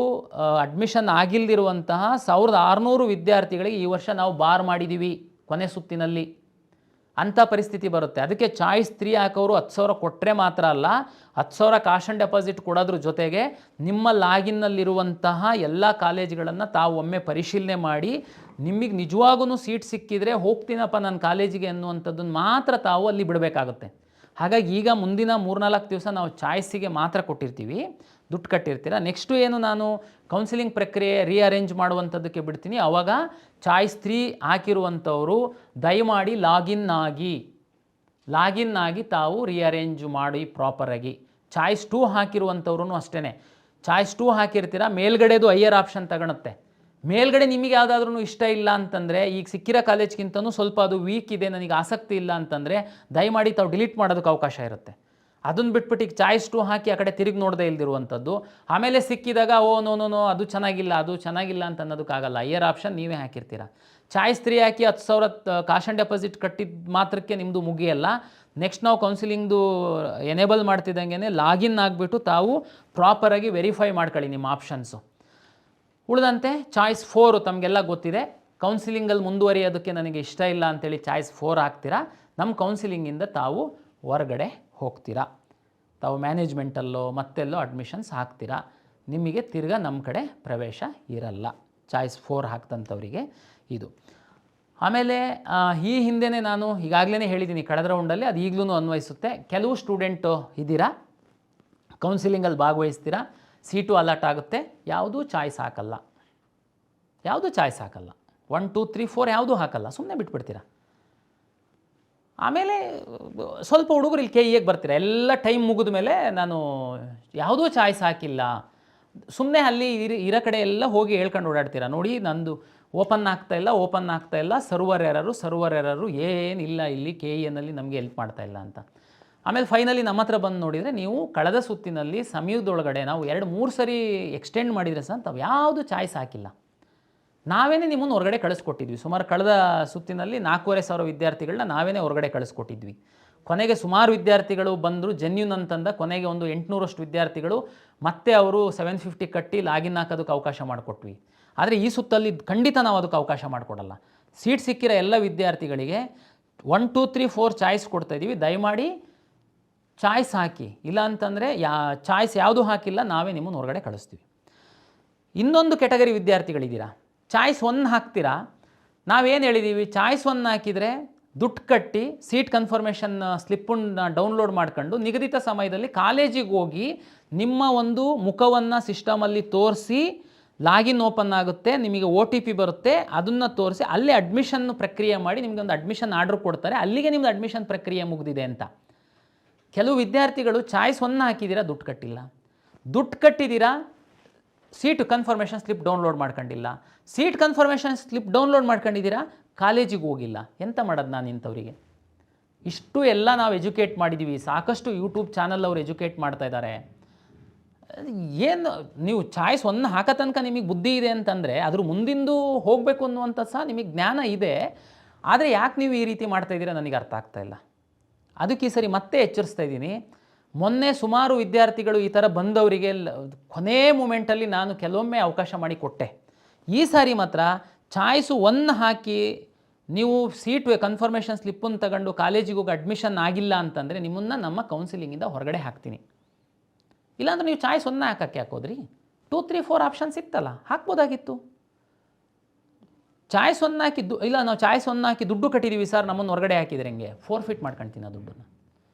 ಅಡ್ಮಿಷನ್ ಆಗಿಲ್ಲದಿರುವಂತಹ 1,600 ವಿದ್ಯಾರ್ಥಿಗಳಿಗೆ ಈ ವರ್ಷ ನಾವು ಬಾರ್ ಮಾಡಿದ್ದೀವಿ ಕೊನೆ ಸುತ್ತಿನಲ್ಲಿ. ಅಂಥ ಪರಿಸ್ಥಿತಿ ಬರುತ್ತೆ. ಅದಕ್ಕೆ ಚಾಯ್ಸ್ 3 ಹಾಕೋರು 10,000 ಕೊಟ್ಟರೆ ಮಾತ್ರ ಅಲ್ಲ, 10,000 ಕಾಶನ್ ಡೆಪಾಸಿಟ್ ಕೊಡೋದ್ರ ಜೊತೆಗೆ ನಿಮ್ಮ ಲಾಗಿನ್ನಲ್ಲಿರುವಂತಹ ಎಲ್ಲ ಕಾಲೇಜುಗಳನ್ನು ತಾವು ಒಮ್ಮೆ ಪರಿಶೀಲನೆ ಮಾಡಿ ನಿಮಗೆ ನಿಜವಾಗೂ ಸೀಟ್ ಸಿಕ್ಕಿದರೆ ಹೋಗ್ತೀನಪ್ಪ ನನ್ನ ಕಾಲೇಜಿಗೆ ಅನ್ನುವಂಥದ್ದನ್ನು ಮಾತ್ರ ತಾವು ಅಲ್ಲಿ ಬಿಡಬೇಕಾಗುತ್ತೆ. ಹಾಗಾಗಿ ಈಗ ಮುಂದಿನ 3-4 ದಿವಸ ನಾವು ಚಾಯ್ಸಿಗೆ ಮಾತ್ರ ಕೊಟ್ಟಿರ್ತೀವಿ, ದುಡ್ಡು ಕಟ್ಟಿರ್ತೀರ. ನೆಕ್ಸ್ಟು ಏನು ನಾನು ಕೌನ್ಸಿಲಿಂಗ್ ಪ್ರಕ್ರಿಯೆ ರೀಅರೇಂಜ್ ಮಾಡುವಂಥದ್ದಕ್ಕೆ ಬಿಡ್ತೀನಿ. ಆವಾಗ ಚಾಯ್ಸ್ 3 ಹಾಕಿರುವಂಥವರು ದಯಮಾಡಿ ಲಾಗಿನ್ ಆಗಿ ತಾವು ರೀಅರೇಂಜ್ ಮಾಡಿ ಪ್ರಾಪರಾಗಿ. ಚಾಯ್ಸ್ 2 ಹಾಕಿರುವಂಥವ್ರು ಅಷ್ಟೇ, ಚಾಯ್ಸ್ 2 ಹಾಕಿರ್ತೀರ, ಮೇಲ್ಗಡೆದು ಹೈಯರ್ ಆಪ್ಷನ್ ತಗೊಳುತ್ತೆ. ಮೇಲ್ಗಡೆ ನಿಮಗೆ ಯಾವುದಾದ್ರೂ ಇಷ್ಟ ಇಲ್ಲ ಅಂತಂದರೆ, ಈಗ ಸಿಕ್ಕಿರೋ ಕಾಲೇಜ್ಗಿಂತನೂ ಸ್ವಲ್ಪ ಅದು ವೀಕ್ ಇದೆ, ನನಗೆ ಆಸಕ್ತಿ ಇಲ್ಲ ಅಂತಂದರೆ ದಯಮಾಡಿ ತಾವು ಡಿಲೀಟ್ ಮಾಡೋದಕ್ಕೆ ಅವಕಾಶ ಇರುತ್ತೆ. ಅದನ್ನು ಬಿಟ್ಬಿಟ್ಟು ಈಗ ಚಾಯ್ಸ್ 2 ಹಾಕಿ ಆ ಕಡೆ ತಿರುಗಿ ನೋಡದೇ ಇಲ್ದಿರುವಂಥದ್ದು. ಆಮೇಲೆ ಸಿಕ್ಕಿದಾಗ ಓ ನೋ ಅದು ಚೆನ್ನಾಗಿಲ್ಲ ಅಂತ ಅನ್ನೋದಕ್ಕಾಗಲ್ಲ. ಹೈಯರ್ ಆಪ್ಷನ್ ನೀವೇ ಹಾಕಿರ್ತೀರ. ಚಾಯ್ಸ್ 3 ಹಾಕಿ 10,000 ಕಾಶ್ ಆನ್ ಡೆಪಾಸಿಟ್ ಕಟ್ಟಿದ ಮಾತ್ರಕ್ಕೆ ನಿಮ್ಮದು ಮುಗಿಯಲ್ಲ. ನೆಕ್ಸ್ಟ್ ನಾವು ಕೌನ್ಸಿಲಿಂಗ್ದು ಎನೇಬಲ್ ಮಾಡ್ತಿದ್ದಂಗೆ ಲಾಗಿನ್ ಆಗಿಬಿಟ್ಟು ತಾವು ಪ್ರಾಪರಾಗಿ ವೆರಿಫೈ ಮಾಡ್ಕೊಳ್ಳಿ ನಿಮ್ಮ ಆಪ್ಷನ್ಸು. ಉಳಿದಂತೆ ಚಾಯ್ಸ್ 4 ತಮಗೆಲ್ಲ ಗೊತ್ತಿದೆ. ಕೌನ್ಸಿಲಿಂಗಲ್ಲಿ ಮುಂದುವರಿಯೋದಕ್ಕೆ ನನಗೆ ಇಷ್ಟ ಇಲ್ಲ ಅಂತೇಳಿ ಚಾಯ್ಸ್ 4 ಹಾಕ್ತೀರಾ. ನಮ್ಮ ಕೌನ್ಸಿಲಿಂಗಿಂದ ತಾವು ಹೊರಗಡೆ ಹೋಗ್ತೀರಾ. ತಾವು ಮ್ಯಾನೇಜ್ಮೆಂಟಲ್ಲೋ ಮತ್ತೆಲ್ಲೋ ಅಡ್ಮಿಷನ್ಸ್ ಹಾಕ್ತೀರಾ. ನಿಮಗೆ ತಿರ್ಗಾ ನಮ್ಮ ಕಡೆ ಪ್ರವೇಶ ಇರಲ್ಲ. ಚಾಯ್ಸ್ 4 ಹಾಕ್ತಂಥವರಿಗೆ ಇದು. ಆಮೇಲೆ ಈ ಹಿಂದೆಯೇ ನಾನು ಈಗಾಗಲೇ ಹೇಳಿದ್ದೀನಿ ಕಳೆದ ರೌಂಡಲ್ಲಿ, ಅದು ಈಗಲೂ ಅನ್ವಯಿಸುತ್ತೆ. ಕೆಲವು ಸ್ಟೂಡೆಂಟು ಇದ್ದೀರಾ, ಕೌನ್ಸಿಲಿಂಗಲ್ಲಿ ಭಾಗವಹಿಸ್ತೀರಾ, ಸೀಟು ಅಲಾಟ್ ಆಗುತ್ತೆ, ಯಾವುದೂ ಚಾಯ್ಸ್ ಹಾಕಲ್ಲ. 1 2 3 4 ಯಾವುದೂ ಹಾಕಲ್ಲ, ಸುಮ್ಮನೆ ಬಿಟ್ಬಿಡ್ತೀರಾ. ಆಮೇಲೆ ಸ್ವಲ್ಪ ಹುಡುಗರು ಇಲ್ಲಿ KEಗೆ ಬರ್ತೀರಾ. ಎಲ್ಲ ಟೈಮ್ ಮುಗಿದ ಮೇಲೆ ನಾನು ಯಾವುದೂ ಚಾಯ್ಸ್ ಹಾಕಿಲ್ಲ, ಸುಮ್ಮನೆ ಅಲ್ಲಿ ಇರೋ ಕಡೆ ಎಲ್ಲ ಹೋಗಿ ಹೇಳ್ಕೊಂಡು ಓಡಾಡ್ತೀರಾ. ನೋಡಿ ನಂದು ಓಪನ್ ಆಗ್ತಾ ಇಲ್ಲ, ಸರ್ವರ್ ಎರರು ಏನಿಲ್ಲ, ಇಲ್ಲಿ KEನಲ್ಲಿ ನಮಗೆ ಹೆಲ್ಪ್ ಮಾಡ್ತಾ ಇಲ್ಲ ಅಂತ. ಆಮೇಲೆ ಫೈನಲಿ ನಮ್ಮ ಹತ್ರ ಬಂದು ನೋಡಿದರೆ ನೀವು ಕಳೆದ ಸುತ್ತಿನಲ್ಲಿ ಸಮಯದೊಳಗಡೆ ನಾವು 2-3 ಸರಿ ಎಕ್ಸ್ಟೆಂಡ್ ಮಾಡಿದರೆ ಸಹ ತಾವು ಯಾವುದು ಚಾಯ್ಸ್ ಹಾಕಿಲ್ಲ. ನಾವೇನೇ ನಿಮ್ಮನ್ನು ಹೊರಗಡೆ ಕಳಿಸ್ಕೊಟ್ಟಿದ್ವಿ. ಸುಮಾರು ಕಳೆದ ಸುತ್ತಿನಲ್ಲಿ 4,500 ವಿದ್ಯಾರ್ಥಿಗಳನ್ನ ನಾವೇನೇ ಹೊರಗಡೆ ಕಳಿಸ್ಕೊಟ್ಟಿದ್ವಿ. ಕೊನೆಗೆ ಸುಮಾರು ವಿದ್ಯಾರ್ಥಿಗಳು ಬಂದರು, ಜೆನ್ಯೂನ್ ಅಂತಂದ. ಕೊನೆಗೆ ಒಂದು 800ರಷ್ಟು ವಿದ್ಯಾರ್ಥಿಗಳು ಮತ್ತೆ ಅವರು 750 ಕಟ್ಟಿ ಲಾಗಿನ್ ಹಾಕೋದಕ್ಕೆ ಅವಕಾಶ ಮಾಡಿಕೊಟ್ವಿ. ಆದರೆ ಈ ಸುತ್ತಲ್ಲಿ ಖಂಡಿತ ನಾವು ಅದಕ್ಕೆ ಅವಕಾಶ ಮಾಡಿಕೊಡಲ್ಲ. ಸೀಟ್ ಸಿಕ್ಕಿರೋ ಎಲ್ಲ ವಿದ್ಯಾರ್ಥಿಗಳಿಗೆ 1 2 3 4 ಚಾಯ್ಸ್ ಕೊಡ್ತಾಯಿದ್ದೀವಿ. ದಯಮಾಡಿ ಚಾಯ್ಸ್ ಹಾಕಿ, ಇಲ್ಲ ಅಂತಂದರೆ ಚಾಯ್ಸ್ ಯಾವುದೂ ಹಾಕಿಲ್ಲ, ನಾವೇ ನಿಮ್ಮನ್ನು ಹೊರಗಡೆ ಕಳಿಸ್ತೀವಿ. ಇನ್ನೊಂದು ಕೆಟಗರಿ ವಿದ್ಯಾರ್ಥಿಗಳಿದ್ದೀರಾ, ಚಾಯ್ಸ್ 1 ಹಾಕ್ತೀರಾ. ನಾವೇನು ಹೇಳಿದ್ದೀವಿ, ಚಾಯ್ಸ್ 1 ಹಾಕಿದರೆ ದುಡ್ಡು ಕಟ್ಟಿ ಸೀಟ್ ಕನ್ಫರ್ಮೇಷನ್ ಸ್ಲಿಪ್ಪನ್ನು ಡೌನ್ಲೋಡ್ ಮಾಡ್ಕೊಂಡು ನಿಗದಿತ ಸಮಯದಲ್ಲಿ ಕಾಲೇಜಿಗೆ ಹೋಗಿ ನಿಮ್ಮ ಒಂದು ಮುಖವನ್ನು ಸಿಸ್ಟಮಲ್ಲಿ ತೋರಿಸಿ ಲಾಗಿನ್ ಓಪನ್ ಆಗುತ್ತೆ, ನಿಮಗೆ OTP ಬರುತ್ತೆ, ಅದನ್ನು ತೋರಿಸಿ ಅಲ್ಲೇ ಅಡ್ಮಿಷನ್ ಪ್ರಕ್ರಿಯೆ ಮಾಡಿ ನಿಮಗೆ ಒಂದು ಅಡ್ಮಿಷನ್ ಆರ್ಡ್ರ್ ಕೊಡ್ತಾರೆ. ಅಲ್ಲಿಗೆ ನಿಮ್ಮದು ಅಡ್ಮಿಷನ್ ಪ್ರಕ್ರಿಯೆ ಮುಗಿದಿದೆ ಅಂತ. ಕೆಲವು ವಿದ್ಯಾರ್ಥಿಗಳು ಚಾಯ್ಸ್ 1 ಹಾಕಿದ್ದೀರಾ, ದುಡ್ಡು ಕಟ್ಟಿಲ್ಲ, ದುಡ್ಡು ಕಟ್ಟಿದ್ದೀರಾ, ಸೀಟ್ ಕನ್ಫರ್ಮೇಷನ್ ಸ್ಲಿಪ್ ಡೌನ್ಲೋಡ್ ಮಾಡ್ಕೊಂಡಿಲ್ಲ, ಸೀಟ್ ಕನ್ಫರ್ಮೇಷನ್ ಸ್ಲಿಪ್ ಡೌನ್ಲೋಡ್ ಮಾಡ್ಕೊಂಡಿದ್ದೀರಾ, ಕಾಲೇಜಿಗೆ ಹೋಗಿಲ್ಲ. ಎಂತ ಮಾಡೋದು ನಾನು ಇಂಥವರಿಗೆ? ಇಷ್ಟು ಎಲ್ಲ ನಾವು ಎಜುಕೇಟ್ ಮಾಡಿದ್ದೀವಿ. ಸಾಕಷ್ಟು ಯೂಟ್ಯೂಬ್ ಚಾನಲ್ ಅವರು ಎಜುಕೇಟ್ ಮಾಡ್ತಾ ಇದ್ದಾರೆ. ಏನು ನೀವು ಚಾಯ್ಸ್ 1 ಹಾಕೋ ತನಕ ನಿಮಗೆ ಬುದ್ಧಿ ಇದೆ ಅಂತಂದರೆ ಅದ್ರ ಮುಂದಿಂದು ಹೋಗಬೇಕು ಅನ್ನುವಂಥ ಸಹ ನಿಮಗೆ ಜ್ಞಾನ ಇದೆ. ಆದರೆ ಯಾಕೆ ನೀವು ಈ ರೀತಿ ಮಾಡ್ತಾಯಿದ್ದೀರಾ ನನಗೆ ಅರ್ಥ ಆಗ್ತಾಯಿಲ್ಲ. ಅದಕ್ಕೆ ಈ ಸರಿ ಮತ್ತೆ ಎಚ್ಚರಿಸ್ತಾ ಇದ್ದೀನಿ. ಮೊನ್ನೆ ಸುಮಾರು ವಿದ್ಯಾರ್ಥಿಗಳು ಈ ಥರ ಬಂದವರಿಗೆ ಕೊನೆ ಮೂಮೆಂಟಲ್ಲಿ ನಾನು ಕೆಲವೊಮ್ಮೆ ಅವಕಾಶ ಮಾಡಿ ಕೊಟ್ಟೆ. ಈ ಸಾರಿ ಮಾತ್ರ ಚಾಯ್ಸು 1 ಹಾಕಿ ನೀವು ಸೀಟ್ ಕನ್ಫರ್ಮೇಷನ್ ಸ್ಲಿಪ್ಪನ್ನು ತಗೊಂಡು ಕಾಲೇಜಿಗೆ ಹೋಗಿ ಅಡ್ಮಿಷನ್ ಆಗಿಲ್ಲ ಅಂತಂದರೆ ನಿಮ್ಮನ್ನು ನಮ್ಮ ಕೌನ್ಸಿಲಿಂಗಿಂದ ಹೊರಗಡೆ ಹಾಕ್ತೀನಿ. ಇಲ್ಲಾಂದ್ರೆ ನೀವು ಚಾಯ್ಸ್ 1 ಹಾಕೋಕ್ಕೆ ಹಾಕೋದ್ರಿ. 2 3 4 ಆಪ್ಷನ್ಸ್ ಇತ್ತಲ್ಲ, ಹಾಕ್ಬೋದಾಗಿತ್ತು. ಚಾಯ್ಸ್ 1 ಹಾಕಿ ಇಲ್ಲ ನಾವು ಚಾಯ್ಸ್ 1 ಹಾಕಿ ದುಡ್ಡು ಕಟ್ಟಿದ್ದೀವಿ ಸರ್, ನಮ್ಮನ್ನು ಹೊರಗಡೆ ಹಾಕಿದ್ರೆ ಹೆಂಗೆ? ಫೋರ್ಫಿಟ್ ಮಾಡ್ಕೊಳ್ತೀನಿ ಆ ದುಡ್ಡನ್ನು,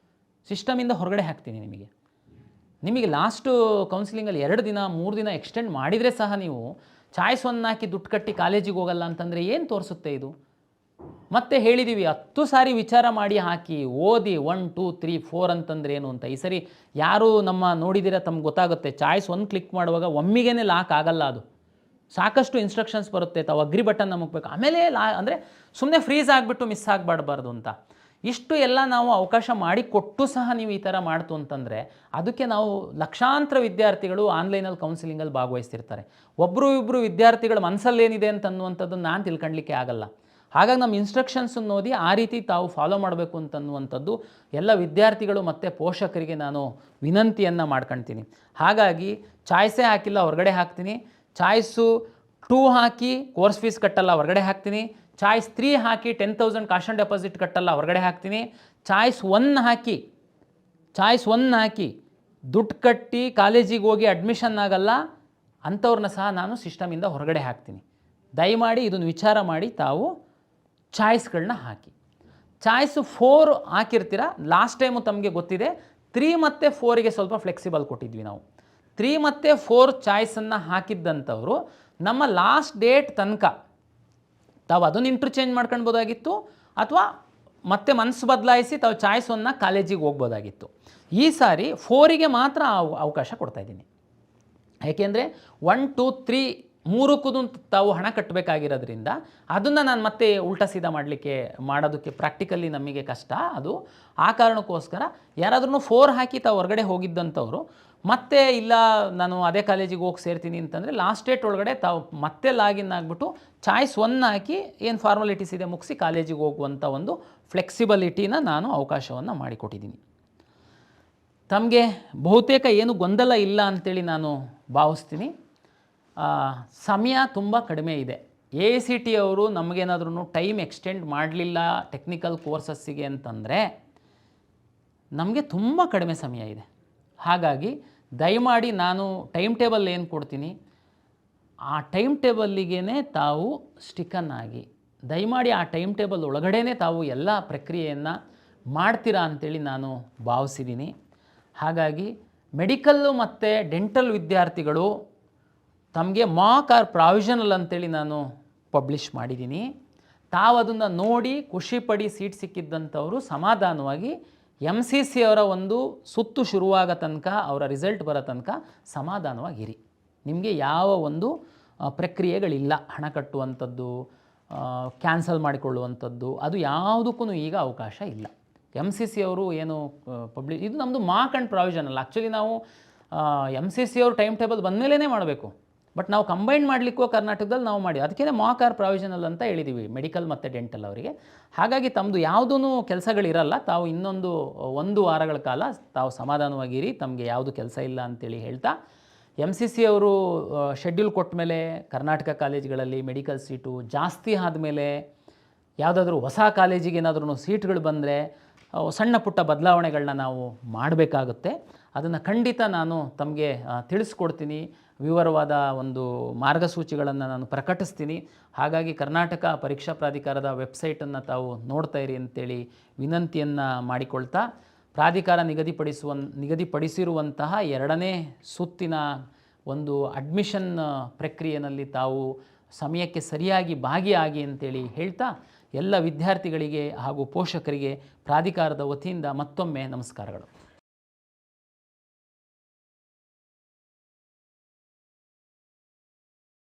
ಸಿಸ್ಟಮಿಂದ ಹೊರಗಡೆ ಹಾಕ್ತೀನಿ. ನಿಮಗೆ ಲಾಸ್ಟು ಕೌನ್ಸಿಲಿಂಗಲ್ಲಿ 2 ದಿನ 3 ದಿನ ಎಕ್ಸ್ಟೆಂಡ್ ಮಾಡಿದರೆ ಸಹ ನೀವು ಚಾಯ್ಸ್ 1 ಹಾಕಿ ದುಡ್ಡು ಕಟ್ಟಿ ಕಾಲೇಜಿಗೆ ಹೋಗಲ್ಲ ಅಂತಂದರೆ ಏನು ತೋರಿಸುತ್ತೆ ಇದು? ಮತ್ತೆ ಹೇಳಿದ್ದೀವಿ 10 ಸಾರಿ ವಿಚಾರ ಮಾಡಿ ಹಾಕಿ, ಓದಿ 1 2 3 4 ಅಂತಂದ್ರೆ ಏನು ಅಂತ. ಈ ಸರಿ ಯಾರು ನಮ್ಮ ನೋಡಿದಿರ ತಮ್ಗೆ ಗೊತ್ತಾಗುತ್ತೆ. ಚಾಯ್ಸ್ 1 ಕ್ಲಿಕ್ ಮಾಡುವಾಗ ಒಮ್ಮಿಗೆ ಲಾಕ್ ಆಗಲ್ಲ, ಅದು ಸಾಕಷ್ಟು ಇನ್ಸ್ಟ್ರಕ್ಷನ್ಸ್ ಬರುತ್ತೆ. ತಾವು ಅಗ್ರಿ ಬಟನ್ ನಮಗಬೇಕು, ಆಮೇಲೆ ಅಂದರೆ ಸುಮ್ಮನೆ ಫ್ರೀಸ್ ಆಗಿಬಿಟ್ಟು ಮಿಸ್ ಆಗಬಾರ್ದು ಅಂತ. ಇಷ್ಟು ಎಲ್ಲ ನಾವು ಅವಕಾಶ ಮಾಡಿ ಕೊಟ್ಟು ಸಹ ನೀವು ಈ ಥರ ಮಾಡ್ತು ಅಂತಂದರೆ ಅದಕ್ಕೆ ನಾವು ಲಕ್ಷಾಂತರ ವಿದ್ಯಾರ್ಥಿಗಳು ಆನ್ಲೈನಲ್ಲಿ ಕೌನ್ಸಿಲಿಂಗಲ್ಲಿ ಭಾಗವಹಿಸ್ತಿರ್ತಾರೆ. ಒಬ್ಬರು ಇಬ್ಬರು ವಿದ್ಯಾರ್ಥಿಗಳ ಮನಸ್ಸಲ್ಲೇನಿದೆ ಅಂತನ್ನುವಂಥದ್ದು ನಾನು ತಿಳ್ಕೊಳ್ಳಿಕ್ಕೆ ಆಗಲ್ಲ. ಹಾಗಾಗಿ ನಮ್ಮ ಇನ್ಸ್ಟ್ರಕ್ಷನ್ಸನ್ನು ಓದಿ ಆ ರೀತಿ ತಾವು ಫಾಲೋ ಮಾಡಬೇಕು ಅಂತನ್ನುವಂಥದ್ದು ಎಲ್ಲ ವಿದ್ಯಾರ್ಥಿಗಳು ಮತ್ತು ಪೋಷಕರಿಗೆ ನಾನು ವಿನಂತಿಯನ್ನು ಮಾಡ್ಕೊಳ್ತೀನಿ. ಹಾಗಾಗಿ ಚಾಯ್ಸೇ ಹಾಕಿಲ್ಲ, ಹೊರಗಡೆ ಹಾಕ್ತೀನಿ. ಚಾಯ್ಸು 2 ಹಾಕಿ ಕೋರ್ಸ್ ಫೀಸ್ ಕಟ್ಟಲ್ಲ, ಹೊರಗಡೆ ಹಾಕ್ತೀನಿ. ಚಾಯ್ಸ್ 3 ಹಾಕಿ 10,000 ಕಾಶ್ ಆನ್ ಡೆಪಾಸಿಟ್ ಕಟ್ಟಲ್ಲ, ಹೊರಗಡೆ ಹಾಕ್ತೀನಿ. ಚಾಯ್ಸ್ 1 ಹಾಕಿ ದುಡ್ಡು ಕಟ್ಟಿ ಕಾಲೇಜಿಗೆ ಹೋಗಿ ಅಡ್ಮಿಷನ್ ಆಗಲ್ಲ ಅಂಥವ್ರನ್ನ ಸಹ ನಾನು ಸಿಸ್ಟಮಿಂದ ಹೊರಗಡೆ ಹಾಕ್ತೀನಿ. ದಯಮಾಡಿ ಇದನ್ನು ವಿಚಾರ ಮಾಡಿ ತಾವು ಚಾಯ್ಸ್ಗಳನ್ನ ಹಾಕಿ. ಚಾಯ್ಸು 4 ಹಾಕಿರ್ತೀರ. ಲಾಸ್ಟ್ ಟೈಮು ತಮಗೆ ಗೊತ್ತಿದೆ 3 ಮತ್ತು 4ಗೆ ಸ್ವಲ್ಪ ಫ್ಲೆಕ್ಸಿಬಲ್ ಕೊಟ್ಟಿದ್ವಿ ನಾವು. 3 ಮತ್ತು 4 ಚಾಯ್ಸನ್ನು ಹಾಕಿದ್ದಂಥವರು ನಮ್ಮ ಲಾಸ್ಟ್ ಡೇಟ್ ತನಕ ತಾವು ಅದನ್ನು ಇಂಟರ್ಚೇಂಜ್ ಮಾಡ್ಕೊಳ್ಬೋದಾಗಿತ್ತು, ಅಥವಾ ಮತ್ತೆ ಮನಸ್ಸು ಬದಲಾಯಿಸಿ ತಾವು ಚಾಯ್ಸ್ 1 ಕಾಲೇಜಿಗೆ ಹೋಗ್ಬೋದಾಗಿತ್ತು. ಈ ಸಾರಿ 4ಗೆ ಮಾತ್ರ ಅವಕಾಶ ಕೊಡ್ತಾಯಿದ್ದೀನಿ. ಯಾಕೆಂದರೆ 1 2 3 ಮೂರಕ್ಕೂ ತಾವು ಹಣ ಕಟ್ಟಬೇಕಾಗಿರೋದ್ರಿಂದ ಅದನ್ನು ನಾನು ಮತ್ತೆ ಉಲ್ಟಾ ಸೀದಾ ಮಾಡೋದಕ್ಕೆ ಪ್ರಾಕ್ಟಿಕಲಿ ನಮಗೆ ಕಷ್ಟ. ಅದು ಆ ಕಾರಣಕ್ಕೋಸ್ಕರ ಯಾರಾದ್ರೂ 4 ಹಾಕಿ ತಾವು ಹೊರಗಡೆ ಹೋಗಿದ್ದಂಥವ್ರು ಮತ್ತೆ ಇಲ್ಲ ನಾನು ಅದೇ ಕಾಲೇಜಿಗೆ ಹೋಗಿ ಸೇರ್ತೀನಿ ಅಂತಂದರೆ ಲಾಸ್ಟ್ ಡೇಟ್ ಒಳಗಡೆ ತಾವು ಮತ್ತೆ ಲಾಗಿನ್ ಆಗಿಬಿಟ್ಟು ಚಾಯ್ಸ್ 1 ಹಾಕಿ ಏನು ಫಾರ್ಮಾಲಿಟೀಸ್ ಇದೆ ಮುಗಿಸಿ ಕಾಲೇಜಿಗೆ ಹೋಗುವಂಥ ಒಂದು ಫ್ಲೆಕ್ಸಿಬಿಲಿಟಿನ ನಾನು ಅವಕಾಶವನ್ನು ಮಾಡಿಕೊಟ್ಟಿದ್ದೀನಿ. ತಮಗೆ ಬಹುತೇಕ ಏನು ಗೊಂದಲ ಇಲ್ಲ ಅಂಥೇಳಿ ನಾನು ಭಾವಿಸ್ತೀನಿ. ಸಮಯ ತುಂಬ ಕಡಿಮೆ ಇದೆ. AICTE ಅವರು ನಮಗೇನಾದ್ರೂ ಟೈಮ್ ಎಕ್ಸ್ಟೆಂಡ್ ಮಾಡಲಿಲ್ಲ ಟೆಕ್ನಿಕಲ್ ಕೋರ್ಸಸ್ಸಿಗೆ ಅಂತಂದರೆ ನಮಗೆ ತುಂಬ ಕಡಿಮೆ ಸಮಯ ಇದೆ. ಹಾಗಾಗಿ ದಯಮಾಡಿ ನಾನು ಟೈಮ್ ಟೇಬಲ್ ಏನು ಕೊಡ್ತೀನಿ ಆ ಟೈಮ್ ಟೇಬಲ್ಲಿಗೇ ತಾವು ಸ್ಟಿಕನ್ನಾಗಿ ದಯಮಾಡಿ ಆ ಟೈಮ್ ಟೇಬಲ್ ಒಳಗಡೆ ತಾವು ಎಲ್ಲ ಪ್ರಕ್ರಿಯೆಯನ್ನು ಮಾಡ್ತೀರಾ ಅಂಥೇಳಿ ನಾನು ಭಾವಿಸಿದ್ದೀನಿ. ಹಾಗಾಗಿ ಮೆಡಿಕಲ್ಲು ಮತ್ತು ಡೆಂಟಲ್ ವಿದ್ಯಾರ್ಥಿಗಳು ತಮಗೆ ಮಾಕ್ ಆರ್ ಪ್ರಾವಿಷನಲ್ ಅಂತೇಳಿ ನಾನು ಪಬ್ಲಿಷ್ ಮಾಡಿದ್ದೀನಿ. ತಾವು ಅದನ್ನು ನೋಡಿ ಖುಷಿಪಡಿ ಸೀಟ್ ಸಿಕ್ಕಿದ್ದಂಥವರು ಸಮಾಧಾನವಾಗಿ MCC ಅವರ ಒಂದು ಸುತ್ತು ಶುರುವಾಗ ತನಕ ಅವರ ರಿಸಲ್ಟ್ ಬರೋ ತನಕ ಸಮಾಧಾನವಾಗಿರಿ. ನಿಮಗೆ ಯಾವ ಒಂದು ಪ್ರಕ್ರಿಯೆಗಳಿಲ್ಲ, ಹಣ ಕಟ್ಟುವಂಥದ್ದು, ಕ್ಯಾನ್ಸಲ್ ಮಾಡಿಕೊಳ್ಳುವಂಥದ್ದು, ಅದು ಯಾವುದಕ್ಕೂ ಈಗ ಅವಕಾಶ ಇಲ್ಲ. MCC ಅವರು ಏನು ಇದು ನಮ್ಮದು ಮಾಕ್ ಆ್ಯಂಡ್ ಪ್ರಾವಿಷನಲ್. ಆ್ಯಕ್ಚುಲಿ ನಾವು MCC ಅವರು ಟೈಮ್ ಟೇಬಲ್ ಬಂದಮೇಲೇ ಮಾಡಬೇಕು. ಬಟ್ ನಾವು ಕಂಬೈನ್ ಮಾಡಲಿಕ್ಕೂ ಕರ್ನಾಟಕದಲ್ಲಿ ನಾವು ಮಾಡಿ ಅದಕ್ಕೇ ಮಾಕ್ ಆರ್ ಪ್ರಾವಿಷನಲ್ ಅಂತ ಹೇಳಿದ್ದೀವಿ ಮೆಡಿಕಲ್ ಮತ್ತು ಡೆಂಟಲ್ ಅವರಿಗೆ. ಹಾಗಾಗಿ ತಮ್ಮದು ಯಾವುದೂ ಕೆಲಸಗಳಿರಲ್ಲ. ತಾವು ಇನ್ನೊಂದು 1 ವಾರಗಳ ಕಾಲ ತಾವು ಸಮಾಧಾನವಾಗಿರಿ, ತಮಗೆ ಯಾವುದು ಕೆಲಸ ಇಲ್ಲ ಅಂತೇಳಿ ಹೇಳ್ತಾ MCC ಅವರು ಶೆಡ್ಯೂಲ್ ಕೊಟ್ಟ ಮೇಲೆ ಕರ್ನಾಟಕ ಕಾಲೇಜುಗಳಲ್ಲಿ ಮೆಡಿಕಲ್ ಸೀಟು ಜಾಸ್ತಿ ಆದಮೇಲೆ ಯಾವುದಾದ್ರೂ ಹೊಸ ಕಾಲೇಜಿಗೆ ಏನಾದ್ರೂ ಸೀಟ್ಗಳು ಬಂದರೆ ಸಣ್ಣ ಪುಟ್ಟ ಬದಲಾವಣೆಗಳನ್ನ ನಾವು ಮಾಡಬೇಕಾಗುತ್ತೆ. ಅದನ್ನು ಖಂಡಿತ ನಾನು ತಮಗೆ ತಿಳಿಸ್ಕೊಡ್ತೀನಿ. ವಿವರವಾದ ಒಂದು ಮಾರ್ಗಸೂಚಿಗಳನ್ನು ನಾನು ಪ್ರಕಟಿಸ್ತೀನಿ. ಹಾಗಾಗಿ ಕರ್ನಾಟಕ ಪರೀಕ್ಷಾ ಪ್ರಾಧಿಕಾರದ ವೆಬ್ಸೈಟನ್ನು ತಾವು ನೋಡ್ತಾ ಇರಿ ಅಂತೇಳಿ ವಿನಂತಿಯನ್ನು ಮಾಡಿಕೊಳ್ತಾ, ಪ್ರಾಧಿಕಾರ ನಿಗದಿಪಡಿಸಿರುವಂತಹ 2ನೇ ಸುತ್ತಿನ ಒಂದು ಅಡ್ಮಿಷನ್ ಪ್ರಕ್ರಿಯೆಯಲ್ಲಿ ತಾವು ಸಮಯಕ್ಕೆ ಸರಿಯಾಗಿ ಭಾಗಿಯಾಗಿ ಅಂತೇಳಿ ಹೇಳ್ತಾ ಎಲ್ಲ ವಿದ್ಯಾರ್ಥಿಗಳಿಗೆ ಹಾಗೂ ಪೋಷಕರಿಗೆ ಪ್ರಾಧಿಕಾರದ ವತಿಯಿಂದ ಮತ್ತೊಮ್ಮೆ ನಮಸ್ಕಾರಗಳು.